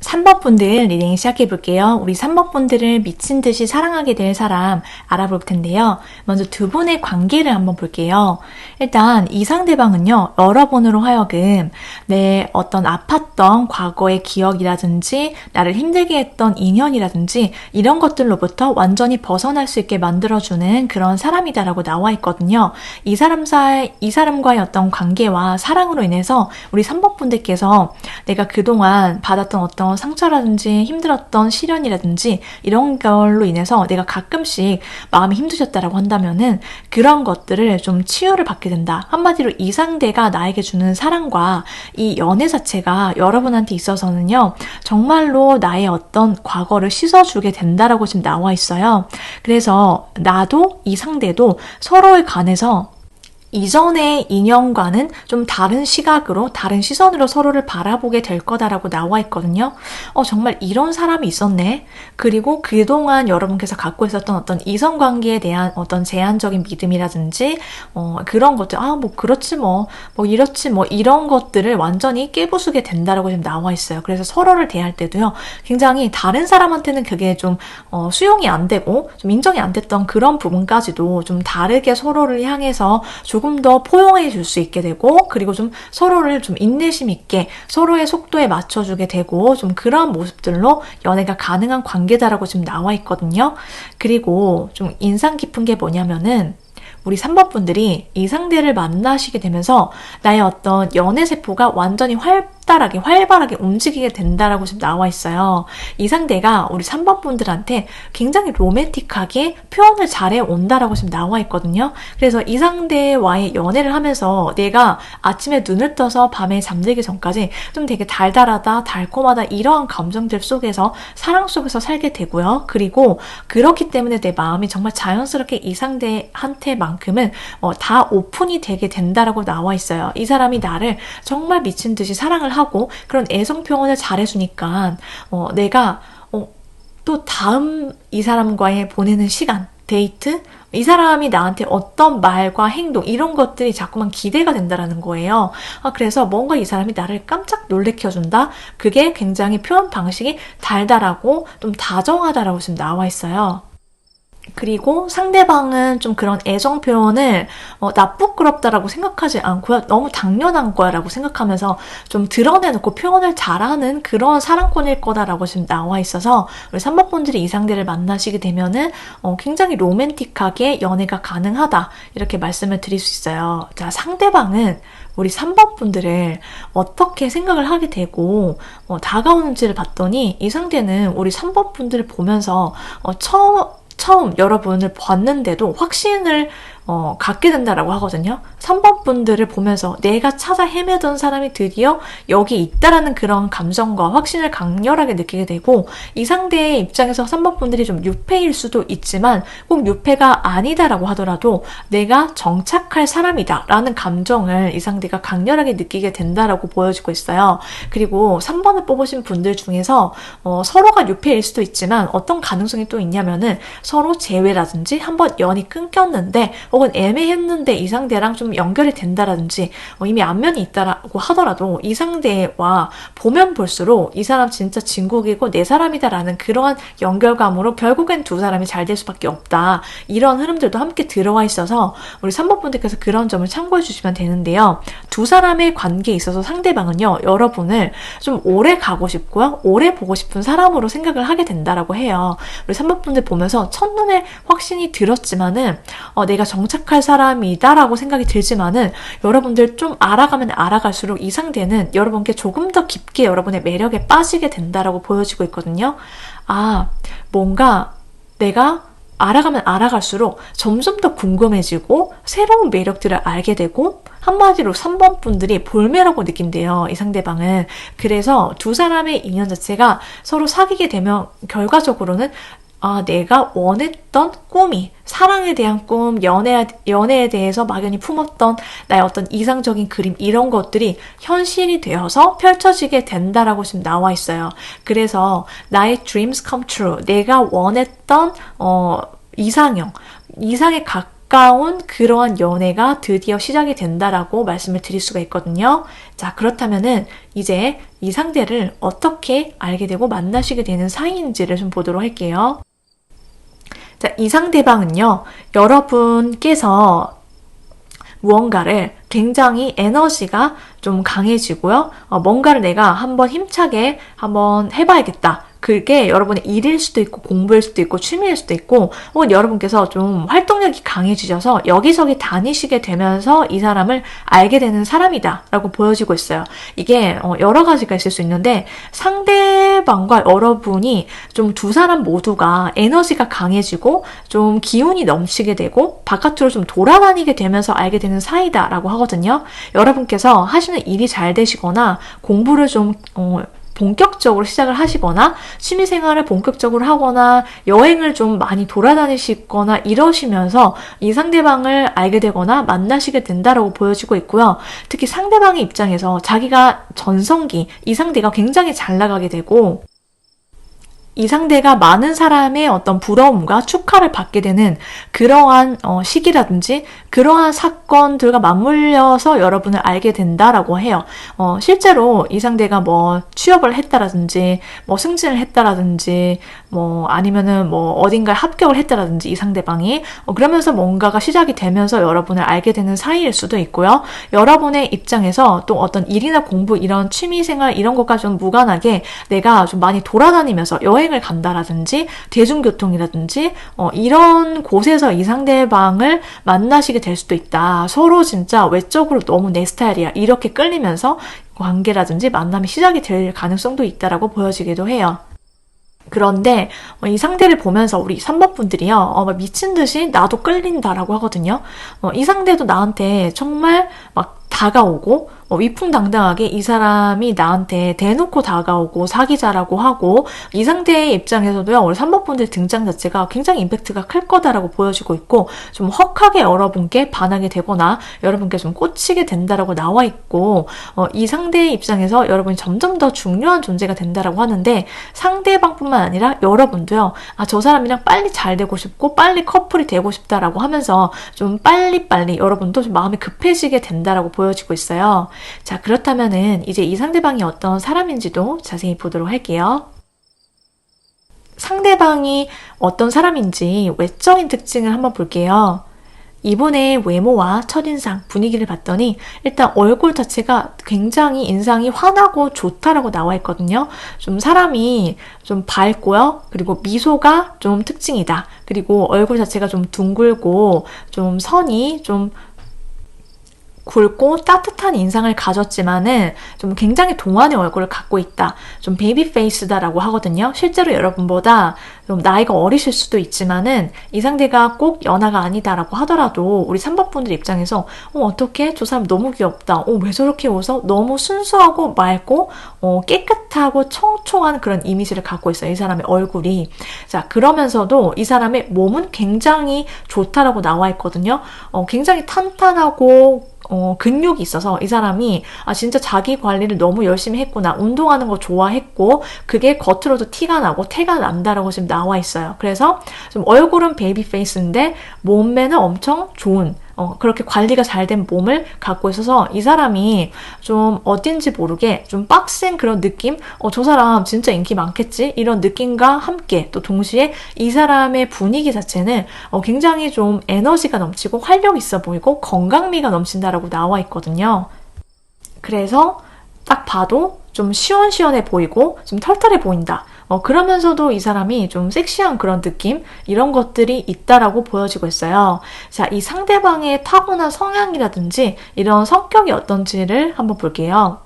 3번 분들 리딩 시작해 볼게요. 우리 3번 분들을 미친 듯이 사랑하게 될 사람 알아볼 텐데요. 먼저 두 분의 관계를 한번 볼게요. 일단 이 상대방은요. 여러분으로 하여금 내 어떤 아팠던 과거의 기억이라든지 나를 힘들게 했던 인연이라든지 이런 것들로부터 완전히 벗어날 수 있게 만들어주는 그런 사람이다라고 나와 있거든요. 이 사람과의 어떤 관계와 사랑으로 인해서 우리 3번 분들께서 내가 그동안 받았던 어떤 상처라든지 힘들었던 시련이라든지 이런 걸로 인해서 내가 가끔씩 마음이 힘드셨다라고 한다면은 그런 것들을 좀 치유를 받게 된다. 한마디로 이 상대가 나에게 주는 사랑과 이 연애 자체가 여러분한테 있어서는요, 정말로 나의 어떤 과거를 씻어주게 된다라고 지금 나와 있어요. 그래서 나도 이 상대도 서로에 관해서 이전의 인연과는 좀 다른 시각으로, 다른 시선으로 서로를 바라보게 될 거다라고 나와 있거든요. 정말 이런 사람이 있었네. 그리고 그동안 여러분께서 갖고 있었던 어떤 이성관계에 대한 어떤 제한적인 믿음이라든지, 그런 것들, 뭐 그렇지 뭐 이렇지 뭐 이런 것들을 완전히 깨부수게 된다라고 지금 나와 있어요. 그래서 서로를 대할 때도요, 굉장히 다른 사람한테는 그게 좀, 수용이 안 되고, 좀 인정이 안 됐던 그런 부분까지도 좀 다르게 서로를 향해서 조금 더 포용해 줄 수 있게 되고, 그리고 좀 서로를 좀 인내심 있게 서로의 속도에 맞춰주게 되고, 좀 그런 모습들로 연애가 가능한 관계다라고 지금 나와 있거든요. 그리고 좀 인상 깊은 게 뭐냐면은, 우리 3번 분들이 이 상대를 만나시게 되면서 나의 어떤 연애 세포가 완전히 활발하게 움직이게 된다라고 지금 나와 있어요. 이 상대가 우리 3번 분들한테 굉장히 로맨틱하게 표현을 잘해 온다라고 지금 나와 있거든요. 그래서 이 상대와의 연애를 하면서 내가 아침에 눈을 떠서 밤에 잠들기 전까지 좀 되게 달달하다, 달콤하다 이러한 감정들 속에서, 사랑 속에서 살게 되고요. 그리고 그렇기 때문에 내 마음이 정말 자연스럽게 이 상대한테만큼은 다 오픈이 되게 된다라고 나와 있어요. 이 사람이 나를 정말 미친 듯이 사랑을 하고 그런 애정 표현을 잘해주니까 내가 또 다음 이 사람과의 보내는 시간, 데이트, 이 사람이 나한테 어떤 말과 행동 이런 것들이 자꾸만 기대가 된다라는 거예요. 그래서 뭔가 이 사람이 나를 깜짝 놀래켜준다. 그게 굉장히 표현 방식이 달달하고 좀 다정하다라고 지금 나와 있어요. 그리고 상대방은 좀 그런 애정 표현을 나 부끄럽다라고 생각하지 않고요. 너무 당연한 거야 라고 생각하면서 좀 드러내놓고 표현을 잘하는 그런 사랑꾼일 거다라고 지금 나와 있어서 우리 3번 분들이 이 상대를 만나시게 되면은 굉장히 로맨틱하게 연애가 가능하다 이렇게 말씀을 드릴 수 있어요. 자, 상대방은 우리 3번 분들을 어떻게 생각을 하게 되고 다가오는지를 봤더니 이 상대는 우리 3번 분들을 보면서 처음 여러분을 봤는데도 확신을 갖게 된다라고 하거든요. 3번 분들을 보면서 내가 찾아 헤매던 사람이 드디어 여기 있다라는 그런 감정과 확신을 강렬하게 느끼게 되고, 이 상대의 입장에서 3번 분들이 좀 유패일 수도 있지만 꼭 유패가 아니다라고 하더라도 내가 정착할 사람이다 라는 감정을 이 상대가 강렬하게 느끼게 된다라고 보여지고 있어요. 그리고 3번을 뽑으신 분들 중에서 서로가 유패일 수도 있지만 어떤 가능성이 또 있냐면은 서로 재회라든지 한번 연이 끊겼는데 혹은 애매했는데 이 상대랑 좀 연결이 된다라든지 이미 안면이 있다라고 하더라도 이 상대와 보면 볼수록 이 사람 진짜 진국이고 내 사람이다라는 그러한 연결감으로 결국엔 두 사람이 잘 될 수밖에 없다. 이런 흐름들도 함께 들어와 있어서 우리 3번 분들께서 그런 점을 참고해 주시면 되는데요. 두 사람의 관계에 있어서 상대방은요, 여러분을 좀 오래 가고 싶고요, 오래 보고 싶은 사람으로 생각을 하게 된다라고 해요. 우리 3번 분들 보면서 첫눈에 확신이 들었지만은 내가 정착할 사람이다라고 생각이 들지만은 여러분들 좀 알아가면 알아갈수록 이 상대는 여러분께 조금 더 깊게 여러분의 매력에 빠지게 된다라고 보여지고 있거든요. 뭔가 내가 알아가면 알아갈수록 점점 더 궁금해지고 새로운 매력들을 알게 되고, 한마디로 3번 분들이 볼매라고 느낀대요, 이 상대방은. 그래서 두 사람의 인연 자체가 서로 사귀게 되면 결과적으로는 내가 원했던 꿈이, 사랑에 대한 꿈, 연애에 대해서 막연히 품었던 나의 어떤 이상적인 그림, 이런 것들이 현실이 되어서 펼쳐지게 된다라고 지금 나와 있어요. 그래서 나의 dreams come true, 내가 원했던 이상에 가까운 그러한 연애가 드디어 시작이 된다라고 말씀을 드릴 수가 있거든요. 자, 그렇다면은 이제 이 상대를 어떻게 알게 되고 만나시게 되는 사이인지를 좀 보도록 할게요. 자, 이 상대방은요, 여러분께서 무언가를 굉장히 에너지가 좀 강해지고요. 뭔가를 내가 한번 힘차게 한번 해봐야겠다. 그게 여러분의 일일 수도 있고 공부일 수도 있고 취미일 수도 있고 혹은 여러분께서 좀 활동력이 강해지셔서 여기저기 다니시게 되면서 이 사람을 알게 되는 사람이다 라고 보여지고 있어요. 이게 여러 가지가 있을 수 있는데 상대방과 여러분이 좀 두 사람 모두가 에너지가 강해지고 좀 기운이 넘치게 되고 바깥으로 좀 돌아다니게 되면서 알게 되는 사이다 라고 하거든요. 여러분께서 하시는 일이 잘 되시거나 공부를 좀 본격적으로 시작을 하시거나 취미생활을 본격적으로 하거나 여행을 좀 많이 돌아다니시거나 이러시면서 이 상대방을 알게 되거나 만나시게 된다라고 보여지고 있고요. 특히 상대방의 입장에서 자기가 전성기, 이 상대가 굉장히 잘 나가게 되고 이 상대가 많은 사람의 어떤 부러움과 축하를 받게 되는 그러한 시기라든지 그러한 사건들과 맞물려서 여러분을 알게 된다라고 해요. 실제로 이 상대가 뭐 취업을 했다라든지 뭐 승진을 했다라든지 뭐 아니면은 뭐 어딘가에 합격을 했다라든지 이 상대방이 그러면서 뭔가가 시작이 되면서 여러분을 알게 되는 사이일 수도 있고요. 여러분의 입장에서 또 어떤 일이나 공부 이런 취미생활 이런 것과 좀 무관하게 내가 좀 많이 돌아다니면서 여행을 간다라든지 대중교통이라든지 이런 곳에서 이 상대방을 만나시게 될 수도 있다. 서로 진짜 외적으로 너무 내 스타일이야. 이렇게 끌리면서 관계라든지 만남이 시작이 될 가능성도 있다라고 보여지기도 해요. 그런데 이 상대를 보면서 우리 3번 분들이요. 미친 듯이 나도 끌린다라고 하거든요. 이 상대도 나한테 정말 막 다가오고 위풍당당하게 이 사람이 나한테 대놓고 다가오고 사귀자라고 하고 이 상대의 입장에서도요. 우리 3번 분들 등장 자체가 굉장히 임팩트가 클 거다라고 보여지고 있고 좀 헉하게 여러분께 반하게 되거나 여러분께 좀 꽂히게 된다라고 나와 있고 이 상대의 입장에서 여러분이 점점 더 중요한 존재가 된다라고 하는데 상대방뿐만 아니라 여러분도요. 저 사람이랑 빨리 잘 되고 싶고 빨리 커플이 되고 싶다라고 하면서 좀 빨리빨리 여러분도 좀 마음이 급해지게 된다라고 보여지고 있어요. 자, 그렇다면은 이제 이 상대방이 어떤 사람인지도 자세히 보도록 할게요. 상대방이 어떤 사람인지 외적인 특징을 한번 볼게요. 이분의 외모와 첫인상, 분위기를 봤더니 일단 얼굴 자체가 굉장히 인상이 환하고 좋다라고 나와 있거든요. 좀 사람이 좀 밝고요. 그리고 미소가 좀 특징이다. 그리고 얼굴 자체가 좀 둥글고 좀 선이 좀 굵고 따뜻한 인상을 가졌지만은 좀 굉장히 동안의 얼굴을 갖고 있다. 좀 베이비 페이스다라고 하거든요. 실제로 여러분보다 좀 나이가 어리실 수도 있지만은 이 상대가 꼭 연하가 아니다라고 하더라도 우리 3번 분들 입장에서 어떡해? 저 사람 너무 귀엽다. 왜 저렇게 웃어? 너무 순수하고 맑고 깨끗하고 청초한 그런 이미지를 갖고 있어요. 이 사람의 얼굴이. 자, 그러면서도 이 사람의 몸은 굉장히 좋다라고 나와 있거든요. 굉장히 탄탄하고 근육이 있어서 이 사람이 진짜 자기 관리를 너무 열심히 했구나. 운동하는 거 좋아했고 그게 겉으로도 티가 나고 태가 난다라고 지금 나와 있어요. 그래서 좀 얼굴은 베이비 페이스인데 몸매는 엄청 좋은 그렇게 관리가 잘 된 몸을 갖고 있어서 이 사람이 좀 어딘지 모르게 좀 빡센 그런 느낌? 저 사람 진짜 인기 많겠지? 이런 느낌과 함께 또 동시에 이 사람의 분위기 자체는 굉장히 좀 에너지가 넘치고 활력 있어 보이고 건강미가 넘친다라고 나와 있거든요. 그래서 딱 봐도 좀 시원시원해 보이고 좀 털털해 보인다. 그러면서도 이 사람이 좀 섹시한 그런 느낌? 이런 것들이 있다라고 보여지고 있어요. 자, 이 상대방의 타고난 성향이라든지 이런 성격이 어떤지를 한번 볼게요.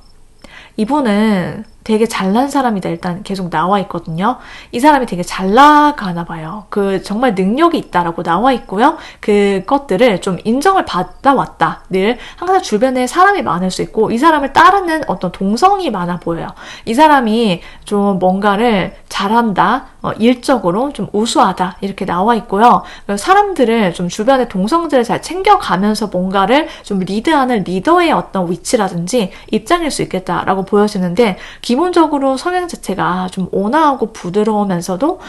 이분은 되게 잘난 사람이다 일단 계속 나와 있거든요. 이 사람이 되게 잘 나가나 봐요. 정말 능력이 있다라고 나와 있고요. 그것들을 좀 인정을 받아왔다. 늘 항상 주변에 사람이 많을 수 있고 이 사람을 따르는 어떤 동성이 많아 보여요. 이 사람이 좀 뭔가를 잘한다. 일적으로 좀 우수하다. 이렇게 나와 있고요. 사람들을 좀 주변의 동성들을 잘 챙겨가면서 뭔가를 좀 리드하는 리더의 어떤 위치라든지 입장일 수 있겠다라고 보여지는데 기본적으로 성향 자체가 좀 온화하고 부드러우면서도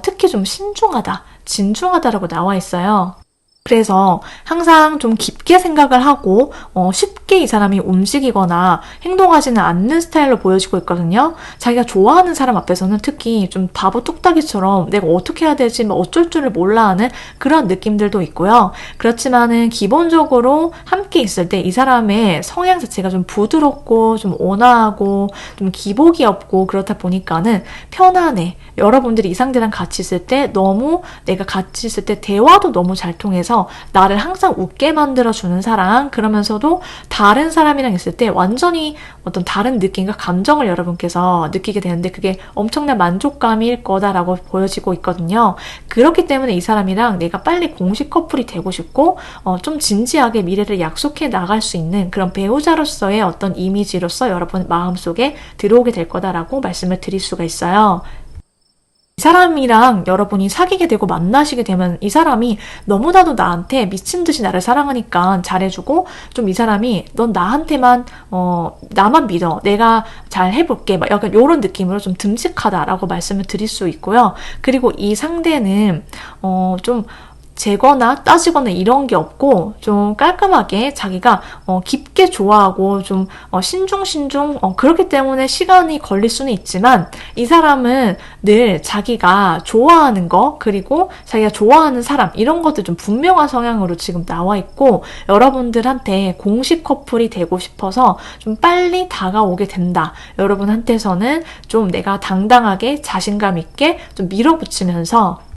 특히 좀 신중하다, 진중하다라고 나와 있어요. 그래서 항상 좀 깊게 생각을 하고 쉽게 이 사람이 움직이거나 행동하지는 않는 스타일로 보여지고 있거든요. 자기가 좋아하는 사람 앞에서는 특히 좀 바보 뚝딱이처럼 내가 어떻게 해야 되지 뭐 어쩔 줄을 몰라 하는 그런 느낌들도 있고요. 그렇지만은 기본적으로 함께 있을 때 이 사람의 성향 자체가 좀 부드럽고 좀 온화하고 좀 기복이 없고 그렇다 보니까는 편안해. 여러분들이 이 상대랑 같이 있을 때 너무 내가 같이 있을 때 대화도 너무 잘 통해서 나를 항상 웃게 만들어주는 사람, 그러면서도 다른 사람이랑 있을 때 완전히 어떤 다른 느낌과 감정을 여러분께서 느끼게 되는데 그게 엄청난 만족감일 거다라고 보여지고 있거든요. 그렇기 때문에 이 사람이랑 내가 빨리 공식 커플이 되고 싶고 좀 진지하게 미래를 약속해 나갈 수 있는 그런 배우자로서의 어떤 이미지로서 여러분 마음속에 들어오게 될 거다라고 말씀을 드릴 수가 있어요. 이 사람이랑 여러분이 사귀게 되고 만나시게 되면 이 사람이 너무나도 나한테 미친 듯이 나를 사랑하니까 잘해주고 좀 이 사람이 넌 나한테만 나만 믿어 내가 잘 해볼게 막 약간 이런 느낌으로 좀 듬직하다라고 말씀을 드릴 수 있고요. 그리고 이 상대는 좀 재거나 따지거나 이런 게 없고 좀 깔끔하게 자기가 깊게 좋아하고 좀 신중신중 그렇기 때문에 시간이 걸릴 수는 있지만 이 사람은 늘 자기가 좋아하는 거 그리고 자기가 좋아하는 사람 이런 것들 좀 분명한 성향으로 지금 나와 있고 여러분들한테 공식 커플이 되고 싶어서 좀 빨리 다가오게 된다. 여러분한테서는 좀 내가 당당하게 자신감 있게 좀 밀어붙이면서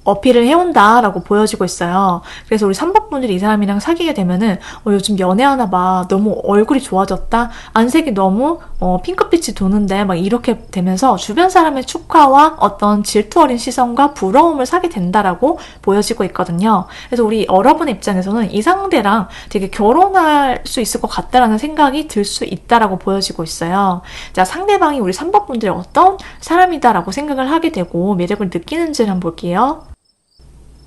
어필을 해온다라고 보여지고 있어요. 그래서 우리 3번 분들이 이 사람이랑 사귀게 되면은 요즘 연애하나 봐. 너무 얼굴이 좋아졌다. 안색이 너무 핑크빛이 도는데 막 이렇게 되면서 주변 사람의 축하와 어떤 질투 어린 시선과 부러움을 사게 된다라고 보여지고 있거든요. 그래서 우리 여러분의 입장에서는 이 상대랑 되게 결혼할 수 있을 것 같다라는 생각이 들 수 있다라고 보여지고 있어요. 자, 상대방이 우리 3번 분들이 어떤 사람이다라고 생각을 하게 되고 매력을 느끼는지를 한번 볼게요.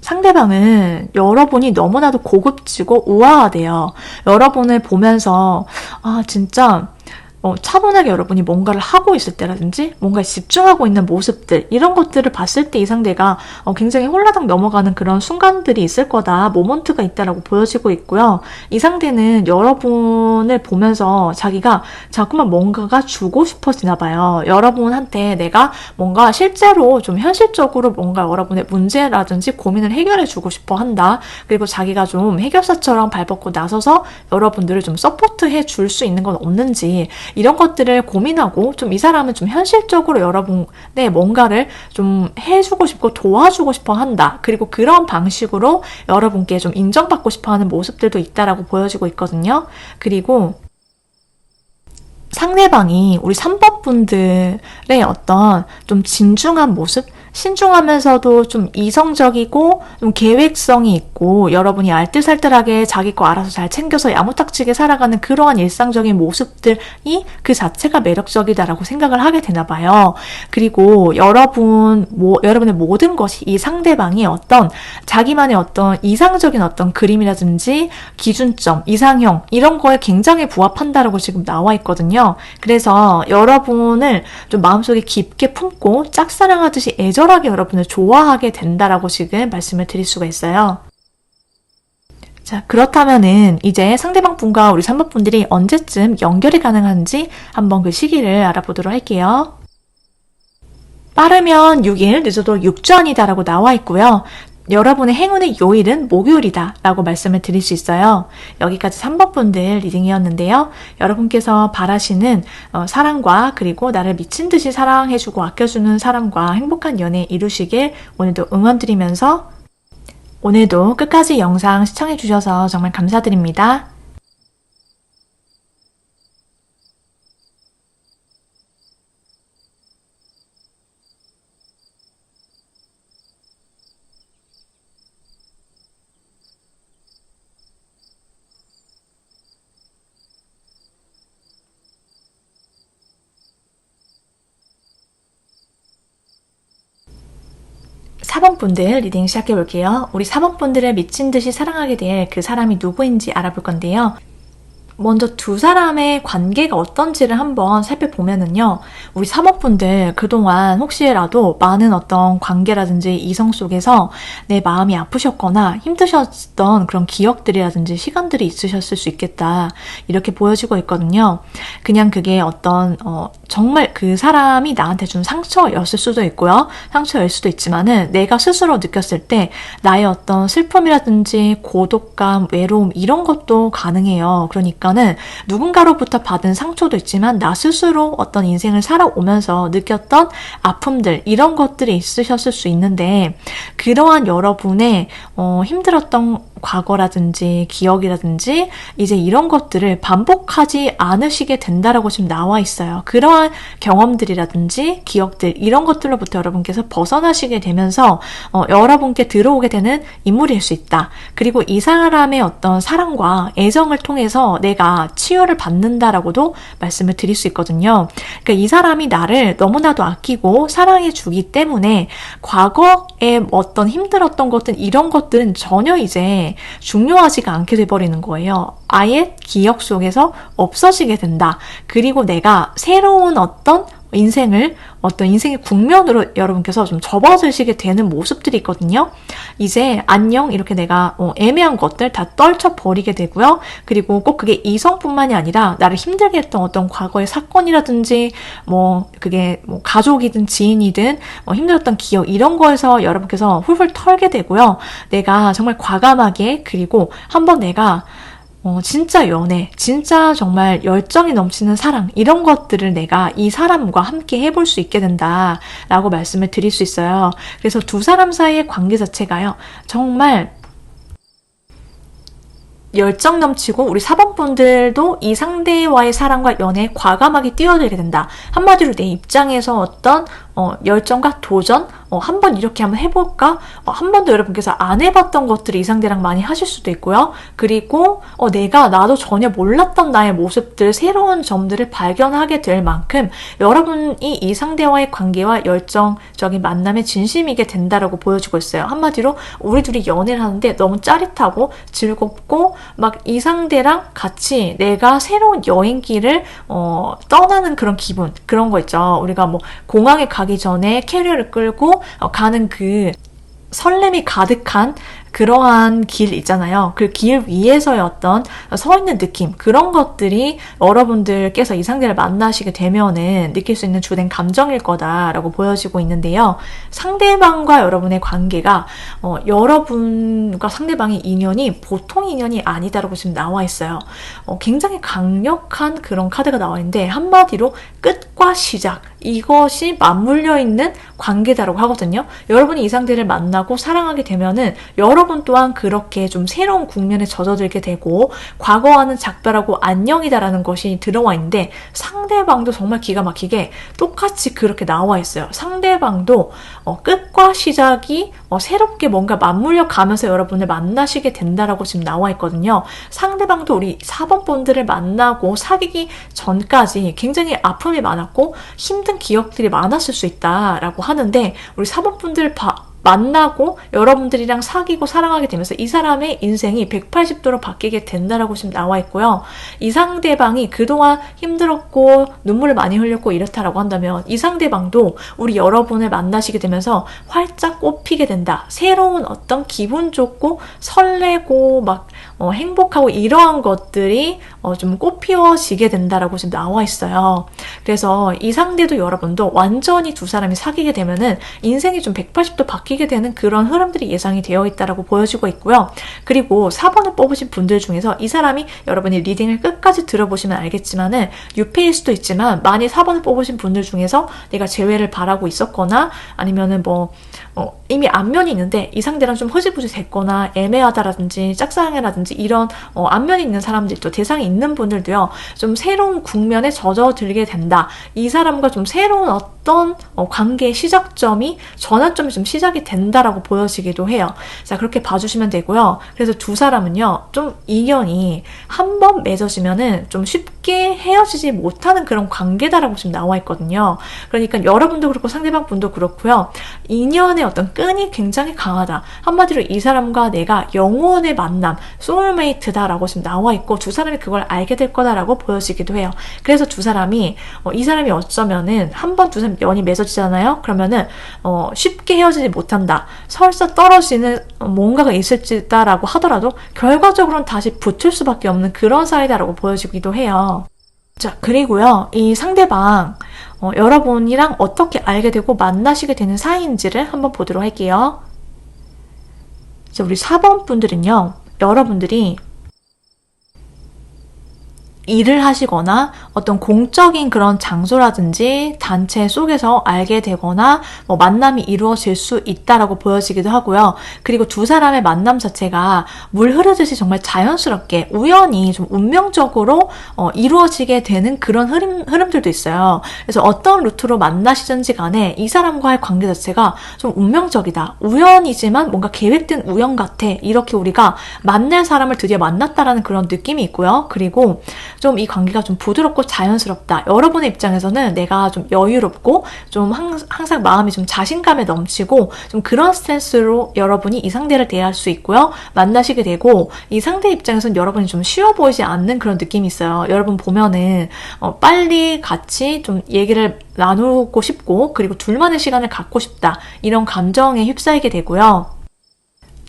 상대방은 여러분이 너무나도 고급지고 우아하대요. 여러분을 보면서 진짜 차분하게 여러분이 뭔가를 하고 있을 때라든지 뭔가에 집중하고 있는 모습들 이런 것들을 봤을 때 이 상대가 굉장히 홀라당 넘어가는 그런 순간들이 있을 거다. 모먼트가 있다라고 보여지고 있고요. 이 상대는 여러분을 보면서 자기가 자꾸만 뭔가가 주고 싶어지나 봐요. 여러분한테 내가 뭔가 실제로 좀 현실적으로 뭔가 여러분의 문제라든지 고민을 해결해 주고 싶어 한다. 그리고 자기가 좀 해결사처럼 발벗고 나서서 여러분들을 좀 서포트해 줄 수 있는 건 없는지 이런 것들을 고민하고 좀 이 사람은 좀 현실적으로 여러분의 뭔가를 좀 해주고 싶고 도와주고 싶어 한다. 그리고 그런 방식으로 여러분께 좀 인정받고 싶어 하는 모습들도 있다라고 보여지고 있거든요. 그리고 상대방이 우리 3번 분들의 어떤 좀 진중한 모습, 신중하면서도 좀 이성적이고 좀 계획성이 있고 여러분이 알뜰살뜰하게 자기 거 알아서 잘 챙겨서 야무딱지게 살아가는 그러한 일상적인 모습들이 그 자체가 매력적이다라고 생각을 하게 되나 봐요. 그리고 여러분의 모든 것이 이 상대방이 어떤 자기만의 어떤 이상적인 어떤 그림이라든지 기준점, 이상형 이런 거에 굉장히 부합한다라고 지금 나와 있거든요. 그래서 여러분을 좀 마음속에 깊게 품고 짝사랑하듯이 애절하게 여러분을 좋아하게 된다라고 지금 말씀을 드릴 수가 있어요. 자, 그렇다면은 이제 상대방 분과 우리 3번 분들이 언제쯤 연결이 가능한지 한번 그 시기를 알아보도록 할게요. 빠르면 6일, 늦어도 6주 안이다라고 나와 있고요. 여러분의 행운의 요일은 목요일이다 라고 말씀을 드릴 수 있어요. 여기까지 3번 분들 리딩이었는데요. 여러분께서 바라시는 사랑과 그리고 나를 미친 듯이 사랑해주고 아껴주는 사람과 행복한 연애 이루시길 오늘도 응원드리면서 오늘도 끝까지 영상 시청해주셔서 정말 감사드립니다. 4번 분들 리딩 시작해 볼게요. 우리 4번 분들을 미친 듯이 사랑하게 될 그 사람이 누구인지 알아볼 건데요. 먼저 두 사람의 관계가 어떤지를 한번 살펴보면은요, 우리 사모분들 그동안 혹시라도 많은 어떤 관계라든지 이성 속에서 내 마음이 아프셨거나 힘드셨던 그런 기억들이라든지 시간들이 있으셨을 수 있겠다, 이렇게 보여지고 있거든요. 그냥 그게 어떤 정말 그 사람이 나한테 준 상처였을 수도 있고요, 상처일 수도 있지만은 내가 스스로 느꼈을 때 나의 어떤 슬픔이라든지 고독감, 외로움 이런 것도 가능해요. 그러니까는 누군가로부터 받은 상처도 있지만 나 스스로 어떤 인생을 살아오면서 느꼈던 아픔들, 이런 것들이 있으셨을 수 있는데, 그러한 여러분의 힘들었던 과거라든지 기억이라든지 이제 이런 것들을 반복하지 않으시게 된다라고 지금 나와 있어요. 그러한 경험들이라든지 기억들, 이런 것들로부터 여러분께서 벗어나시게 되면서 여러분께 들어오게 되는 인물일 수 있다. 그리고 이 사람의 어떤 사랑과 애정을 통해서 내가 치유를 받는다라고도 말씀을 드릴 수 있거든요. 그러니까 이 사람이 나를 너무나도 아끼고 사랑해 주기 때문에 과거에 어떤 힘들었던 것들, 이런 것들은 전혀 이제 중요하지가 않게 돼버리는 거예요. 아예 기억 속에서 없어지게 된다. 그리고 내가 새로운 어떤 인생의 국면으로 여러분께서 좀 접어드시게 되는 모습들이 있거든요. 이제 안녕, 이렇게 내가 애매한 것들 다 떨쳐버리게 되고요. 그리고 꼭 그게 이성뿐만이 아니라 나를 힘들게 했던 어떤 과거의 사건이라든지 그게 가족이든 지인이든 힘들었던 기억, 이런 거에서 여러분께서 훌훌 털게 되고요. 내가 정말 과감하게, 그리고 한번 내가 진짜 연애, 진짜 정말 열정이 넘치는 사랑, 이런 것들을 내가 이 사람과 함께 해볼 수 있게 된다라고 말씀을 드릴 수 있어요. 그래서 두 사람 사이의 관계 자체가요, 정말 열정 넘치고, 우리 4번분들도 이 상대와의 사랑과 연애에 과감하게 뛰어들게 된다. 한마디로 내 입장에서 어떤 열정과 도전, 한번 이렇게 한번 해볼까? 한 번도 여러분께서 안 해봤던 것들을 이 상대랑 많이 하실 수도 있고요. 그리고 나도 전혀 몰랐던 나의 모습들, 새로운 점들을 발견하게 될 만큼 여러분이 이 상대와의 관계와 열정적인 만남에 진심이게 된다라고 보여주고 있어요. 한마디로 우리 둘이 연애를 하는데 너무 짜릿하고 즐겁고, 막 이 상대랑 같이 내가 새로운 여행기를 떠나는 그런 기분, 그런 거 있죠. 우리가 공항에 가기 전에 캐리어를 끌고 가는 그 설렘이 가득한 그러한 길 있잖아요. 그 길 위에서의 어떤 서 있는 느낌, 그런 것들이 여러분들께서 이 상대를 만나시게 되면은 느낄 수 있는 주된 감정일 거다라고 보여지고 있는데요. 상대방과 여러분의 관계가 여러분과 상대방의 인연이 보통 인연이 아니다라고 지금 나와 있어요. 굉장히 강력한 그런 카드가 나와 있는데, 한마디로 끝과 시작, 이것이 맞물려 있는 관계다라고 하거든요. 여러분이 이 상대를 만나고 사랑하게 되면은 여러분 또한 그렇게 좀 새로운 국면에 젖어들게 되고, 과거와는 작별하고 안녕이다라는 것이 들어와 있는데, 상대방도 정말 기가 막히게 똑같이 그렇게 나와 있어요. 상대방도 끝과 시작이 새롭게 뭔가 맞물려 가면서 여러분을 만나시게 된다라고 지금 나와 있거든요. 상대방도 우리 4번 분들을 만나고 사귀기 전까지 굉장히 아픔이 많았고 힘든 기억들이 많았을 수 있다라고 하는데, 우리 4번 분들 만나고 여러분들이랑 사귀고 사랑하게 되면서 이 사람의 인생이 180도로 바뀌게 된다라고 지금 나와 있고요. 이 상대방이 그동안 힘들었고 눈물을 많이 흘렸고 이렇다라고 한다면, 이 상대방도 우리 여러분을 만나시게 되면서 활짝 꽃피게 된다. 새로운 어떤 기분 좋고 설레고 막 행복하고 이러한 것들이 좀 꽃피워지게 된다라고 지금 나와 있어요. 그래서 이 상대도 여러분도 완전히 두 사람이 사귀게 되면은 인생이 좀 180도 바뀌게 되는 그런 흐름들이 예상이 되어 있다라고 보여지고 있고요. 그리고 4번을 뽑으신 분들 중에서 이 사람이, 여러분이 리딩을 끝까지 들어보시면 알겠지만은 유패일 수도 있지만, 만약 4번을 뽑으신 분들 중에서 내가 재회를 바라고 있었거나 아니면은 이미 안면이 있는데 이 상대랑 좀 흐지부지 됐거나 애매하다라든지 짝사랑이라든지 이런 안면이 있는 사람들도, 대상이 있는 분들도요, 좀 새로운 국면에 젖어들게 된다. 이 사람과 좀 새로운 어떤 관계의 시작점이, 전환점이 좀 시작이 된다라고 보여지기도 해요. 자, 그렇게 봐주시면 되고요. 그래서 두 사람은요, 좀 인연이 한 번 맺어지면은 좀 쉽게 헤어지지 못하는 그런 관계다라고 지금 나와 있거든요. 그러니까 여러분도 그렇고 상대방 분도 그렇고요. 인연의 어떤 끈이 굉장히 강하다. 한마디로 이 사람과 내가 영혼의 만남, 소울메이트다라고 지금 나와 있고 두 사람이 그걸 알게 될 거다라고 보여지기도 해요. 그래서 두 사람이 이 사람이 어쩌면은 한 번 두 사람 연이 맺어지잖아요. 그러면은 쉽게 헤어지지 못한다. 설사 떨어지는 뭔가가 있을지다라고 하더라도 결과적으로는 다시 붙을 수밖에 없는 그런 사이다라고 보여지기도 해요. 자, 그리고요, 이 상대방 여러분이랑 어떻게 알게 되고 만나시게 되는 사이인지를 한번 보도록 할게요. 자, 우리 4번 분들은요, 여러분들이 일을 하시거나 어떤 공적인 그런 장소라든지 단체 속에서 알게 되거나 만남이 이루어질 수 있다라고 보여지기도 하고요. 그리고 두 사람의 만남 자체가 물 흐르듯이 정말 자연스럽게 우연히 좀 운명적으로 이루어지게 되는 그런 흐름들도 있어요. 그래서 어떤 루트로 만나시든지 간에 이 사람과의 관계 자체가 좀 운명적이다. 우연이지만 뭔가 계획된 우연 같아. 이렇게 우리가 만날 사람을 드디어 만났다라는 그런 느낌이 있고요. 그리고 좀 이 관계가 좀 부드럽고 자연스럽다. 여러분의 입장에서는 내가 좀 여유롭고 좀 항상 마음이 좀 자신감에 넘치고 좀 그런 스탠스로 여러분이 이 상대를 대할 수 있고요. 만나시게 되고 이 상대 입장에서는 여러분이 좀 쉬워 보이지 않는 그런 느낌이 있어요. 여러분 보면은 빨리 같이 좀 얘기를 나누고 싶고 그리고 둘만의 시간을 갖고 싶다. 이런 감정에 휩싸이게 되고요.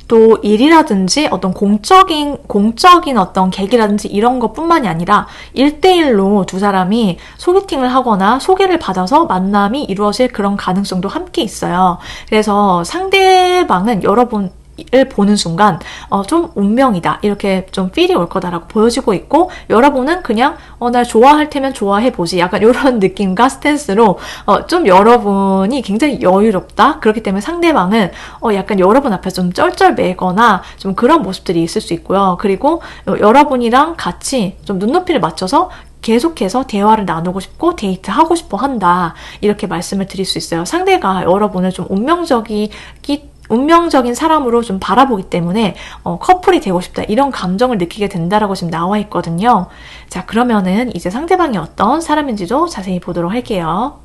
또 일이라든지 어떤 공적인 어떤 계기라든지 이런 것뿐만이 아니라 1대1로 두 사람이 소개팅을 하거나 소개를 받아서 만남이 이루어질 그런 가능성도 함께 있어요. 그래서 상대방은 여러분을 보는 순간 좀 운명이다 이렇게 좀 필이 올 거다라고 보여지고 있고 여러분은 그냥 날 좋아할 테면 좋아해보지 약간 이런 느낌과 스탠스로 좀 여러분이 굉장히 여유롭다 그렇기 때문에 상대방은 약간 여러분 앞에서 좀 쩔쩔매거나 좀 그런 모습들이 있을 수 있고요. 그리고 여러분이랑 같이 좀 눈높이를 맞춰서 계속해서 대화를 나누고 싶고 데이트하고 싶어 한다 이렇게 말씀을 드릴 수 있어요. 상대가 여러분을 좀 운명적인 사람으로 좀 바라보기 때문에 커플이 되고 싶다 이런 감정을 느끼게 된다라고 지금 나와 있거든요. 자, 그러면은 이제 상대방이 어떤 사람인지도 자세히 보도록 할게요.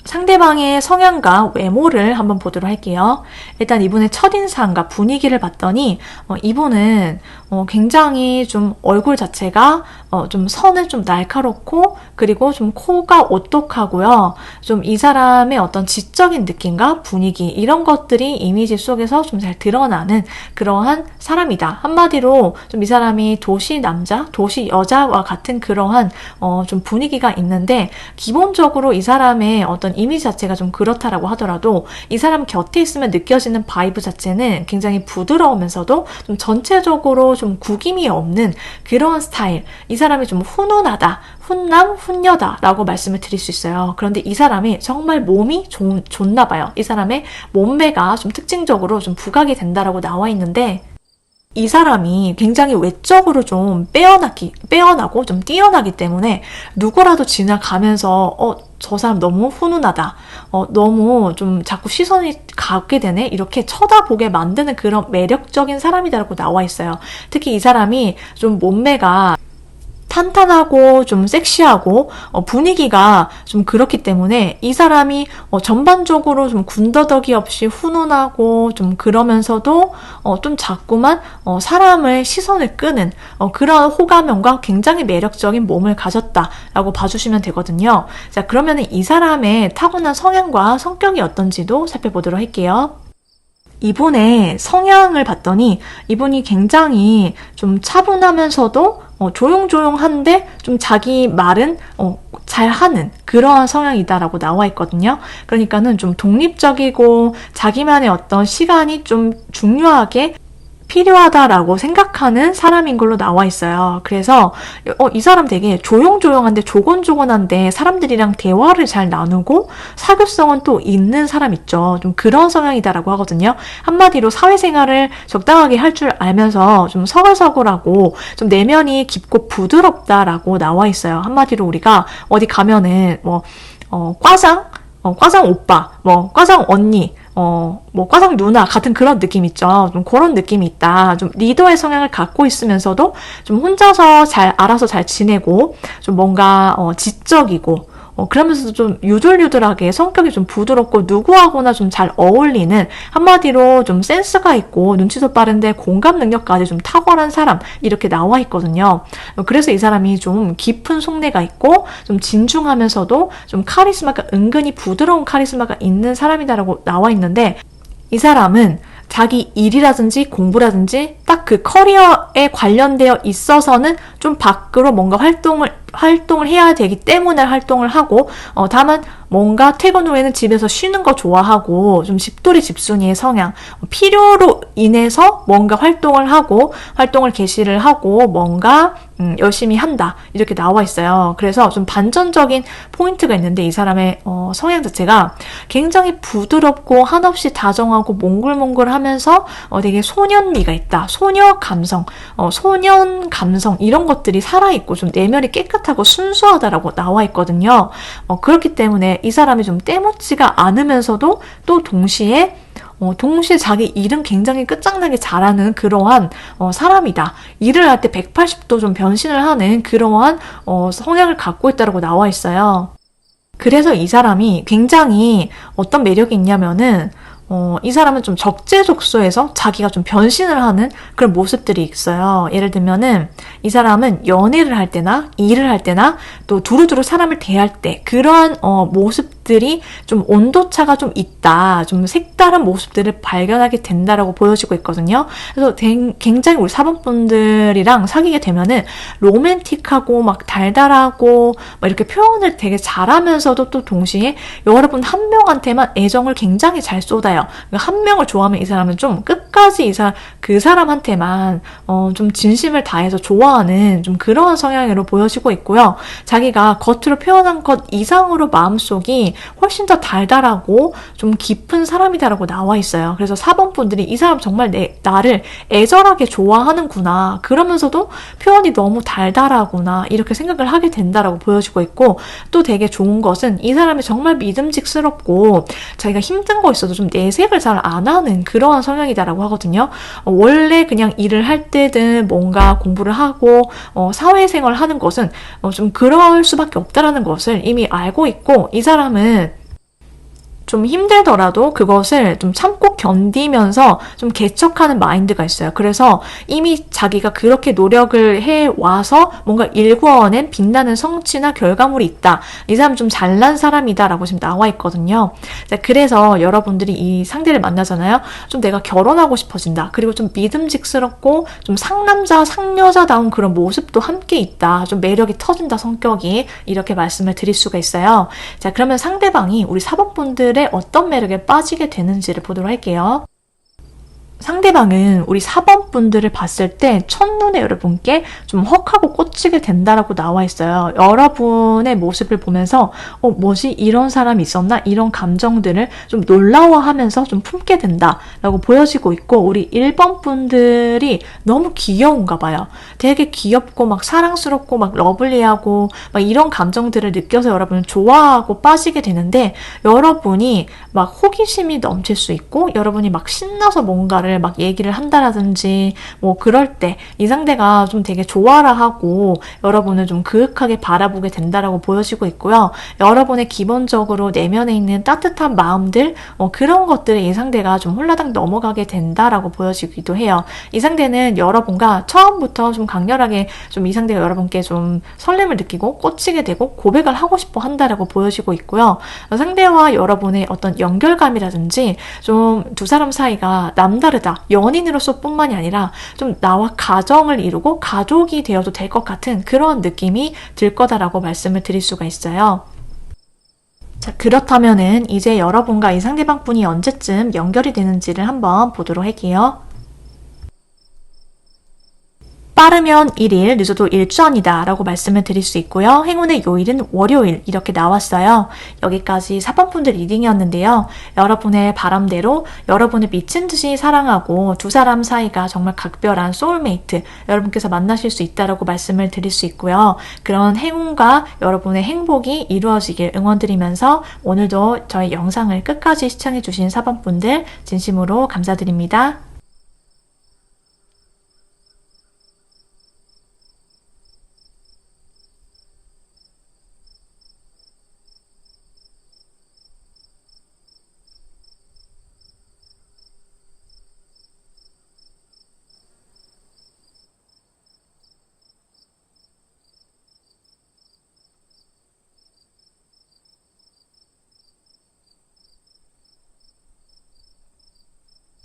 상대방의 성향과 외모를 한번 보도록 할게요. 일단 이분의 첫인상과 분위기를 봤더니 이분은 굉장히 좀 얼굴 자체가 좀 선을 좀 날카롭고 그리고 좀 코가 오똑하고요. 좀 이 사람의 어떤 지적인 느낌과 분위기 이런 것들이 이미지 속에서 좀 잘 드러나는 그러한 사람이다. 한마디로 좀 이 사람이 도시 남자, 도시 여자와 같은 그러한 좀 분위기가 있는데 기본적으로 이 사람의 어떤 이미지 자체가 좀 그렇다라고 하더라도 이 사람 곁에 있으면 느껴지는 바이브 자체는 굉장히 부드러우면서도 좀 전체적으로 좀 구김이 없는 그런 스타일. 이 사람이 좀 훈훈하다, 훈남, 훈녀다라고 말씀을 드릴 수 있어요. 그런데 이 사람이 정말 몸이 좋나 봐요. 이 사람의 몸매가 좀 특징적으로 좀 부각이 된다라고 나와 있는데 이 사람이 굉장히 외적으로 좀 빼어나고 좀 뛰어나기 때문에 누구라도 지나가면서 저 사람 너무 훈훈하다. 너무 좀 자꾸 시선이 가게 되네. 이렇게 쳐다보게 만드는 그런 매력적인 사람이다라고 나와 있어요. 특히 이 사람이 좀 몸매가 탄탄하고 좀 섹시하고 분위기가 좀 그렇기 때문에 이 사람이 전반적으로 좀 군더더기 없이 훈훈하고 좀 그러면서도 좀 자꾸만 사람의 시선을 끄는 그런 호감형과 굉장히 매력적인 몸을 가졌다라고 봐주시면 되거든요. 자, 그러면 이 사람의 타고난 성향과 성격이 어떤지도 살펴보도록 할게요. 이분의 성향을 봤더니 이분이 굉장히 좀 차분하면서도 조용조용한데 좀 자기 말은 잘하는 그러한 성향이다라고 나와 있거든요. 그러니까는 좀 독립적이고 자기만의 어떤 시간이 좀 중요하게 필요하다라고 생각하는 사람인 걸로 나와 있어요. 그래서 이 사람 되게 조용조용한데 조곤조곤한데 사람들이랑 대화를 잘 나누고 사교성은 또 있는 사람 있죠. 좀 그런 성향이다라고 하거든요. 한마디로 사회생활을 적당하게 할 줄 알면서 좀 서글서글하고 좀 내면이 깊고 부드럽다라고 나와 있어요. 한마디로 우리가 어디 가면은 과장 오빠, 과장 언니, 뭐 과장 누나 같은 그런 느낌 있죠. 좀 그런 느낌이 있다. 좀 리더의 성향을 갖고 있으면서도 좀 혼자서 잘 알아서 잘 지내고 좀 뭔가 지적이고 그러면서도 좀 유들유들하게 성격이 좀 부드럽고 누구하고나 좀 잘 어울리는, 한마디로 좀 센스가 있고 눈치도 빠른데 공감 능력까지 좀 탁월한 사람, 이렇게 나와 있거든요. 그래서 이 사람이 좀 깊은 속내가 있고 좀 진중하면서도 좀 카리스마가, 은근히 부드러운 카리스마가 있는 사람이다라고 나와 있는데, 이 사람은 자기 일이라든지 공부라든지 딱 그 커리어에 관련되어 있어서는 좀 밖으로 뭔가 활동을 해야 되기 때문에 활동을 하고, 다만 뭔가 퇴근 후에는 집에서 쉬는 거 좋아하고 좀 집돌이 집순이의 성향, 필요로 인해서 뭔가 활동을 하고 활동을 개시를 하고 뭔가 열심히 한다, 이렇게 나와 있어요. 그래서 좀 반전적인 포인트가 있는데, 이 사람의 성향 자체가 굉장히 부드럽고 한없이 다정하고 몽글몽글하면서 되게 소년미가 있다. 소녀 감성, 소년 감성, 이런 것들이 살아있고 좀 내면이 깨끗하고 순수하다라고 나와 있거든요. 그렇기 때문에 이 사람이 좀 때묻지가 않으면서도 또 동시에 자기 일은 굉장히 끝장나게 잘하는 그러한 사람이다. 일을 할 때 180도 좀 변신을 하는 그러한 성향을 갖고 있다고 나와 있어요. 그래서 이 사람이 굉장히 어떤 매력이 있냐면은, 이 사람은 좀 적재적소에서 자기가 좀 변신을 하는 그런 모습들이 있어요. 예를 들면은 이 사람은 연애를 할 때나 일을 할 때나 또 두루두루 사람을 대할 때 그러한 모습들이 좀 온도차가 좀 있다. 좀 색다른 모습들을 발견하게 된다라고 보여지고 있거든요. 그래서 굉장히 우리 4번분들이랑 사귀게 되면은 로맨틱하고 막 달달하고 막 이렇게 표현을 되게 잘하면서도 또 동시에 여러분 한 명한테만 애정을 굉장히 잘 쏟아요. 한 명을 좋아하면 이 사람은 좀 끝까지 그 사람한테만 좀 진심을 다해서 좋아하는 좀 그러한 성향으로 보여지고 있고요. 자기가 겉으로 표현한 것 이상으로 마음속이 훨씬 더 달달하고 좀 깊은 사람이다라고 나와 있어요. 그래서 4번 분들이 이 사람 정말 나를 애절하게 좋아하는구나, 그러면서도 표현이 너무 달달하구나, 이렇게 생각을 하게 된다라고 보여지고 있고, 또 되게 좋은 것은 이 사람이 정말 믿음직스럽고 자기가 힘든 거 있어도 좀 내색을 잘 안 하는 그러한 성향이다라고 하거든요. 원래 그냥 일을 할 때든 뭔가 공부를 하고 사회생활을 하는 것은 좀 그럴 수밖에 없다라는 것을 이미 알고 있고, 이 사람은 좀 힘들더라도 그것을 좀 참고 견디면서 좀 개척하는 마인드가 있어요. 그래서 이미 자기가 그렇게 노력을 해와서 뭔가 일궈낸 빛나는 성취나 결과물이 있다. 이 사람 좀 잘난 사람이다라고 지금 나와 있거든요. 그래서 여러분들이 이 상대를 만나잖아요. 좀 내가 결혼하고 싶어진다. 그리고 좀 믿음직스럽고 좀 상남자, 상여자다운 그런 모습도 함께 있다. 좀 매력이 터진다, 성격이. 이렇게 말씀을 드릴 수가 있어요. 자, 그러면 상대방이 우리 4번분들의 어떤 매력에 빠지게 되는지를 보도록 할게요. 상대방은 우리 4번 분들을 봤을 때 첫눈에 여러분께 좀 헉하고 꽂히게 된다라고 나와 있어요. 여러분의 모습을 보면서 뭐지? 이런 사람이 있었나? 이런 감정들을 좀 놀라워하면서 좀 품게 된다라고 보여지고 있고, 우리 1번 분들이 너무 귀여운가 봐요. 되게 귀엽고 막 사랑스럽고 막 러블리하고 막 이런 감정들을 느껴서 여러분은 좋아하고 빠지게 되는데, 여러분이 막 호기심이 넘칠 수 있고 여러분이 막 신나서 뭔가를 막 얘기를 한다라든지 뭐 그럴 때 이 상대가 좀 되게 좋아라 하고 여러분을 좀 그윽하게 바라보게 된다라고 보여지고 있고요. 여러분의 기본적으로 내면에 있는 따뜻한 마음들, 그런 것들을 이 상대가 좀 홀라당 넘어가게 된다라고 보여지기도 해요. 이 상대는 여러분과 처음부터 좀 강렬하게 좀 이 상대가 여러분께 좀 설렘을 느끼고 꽂히게 되고 고백을 하고 싶어 한다라고 보여지고 있고요. 상대와 여러분의 어떤 연결감이라든지 좀 두 사람 사이가 남다르다, 연인으로서 뿐만이 아니라 좀 나와 가정을 이루고 가족이 되어도 될 것 같은 그런 느낌이 들 거다라고 말씀을 드릴 수가 있어요. 자, 그렇다면은 이제 여러분과 이 상대방 분이 언제쯤 연결이 되는지를 한번 보도록 할게요. 빠르면 1일, 늦어도 1주 라고 말씀을 드릴 수 있고요. 행운의 요일은 월요일 이렇게 나왔어요. 여기까지 4번분들 리딩이었는데요. 여러분의 바람대로 여러분을 미친 듯이 사랑하고 두 사람 사이가 정말 각별한 소울메이트 여러분께서 만나실 수 있다라고 말씀을 드릴 수 있고요. 그런 행운과 여러분의 행복이 이루어지길 응원드리면서 오늘도 저희 영상을 끝까지 시청해주신 4번분들 진심으로 감사드립니다.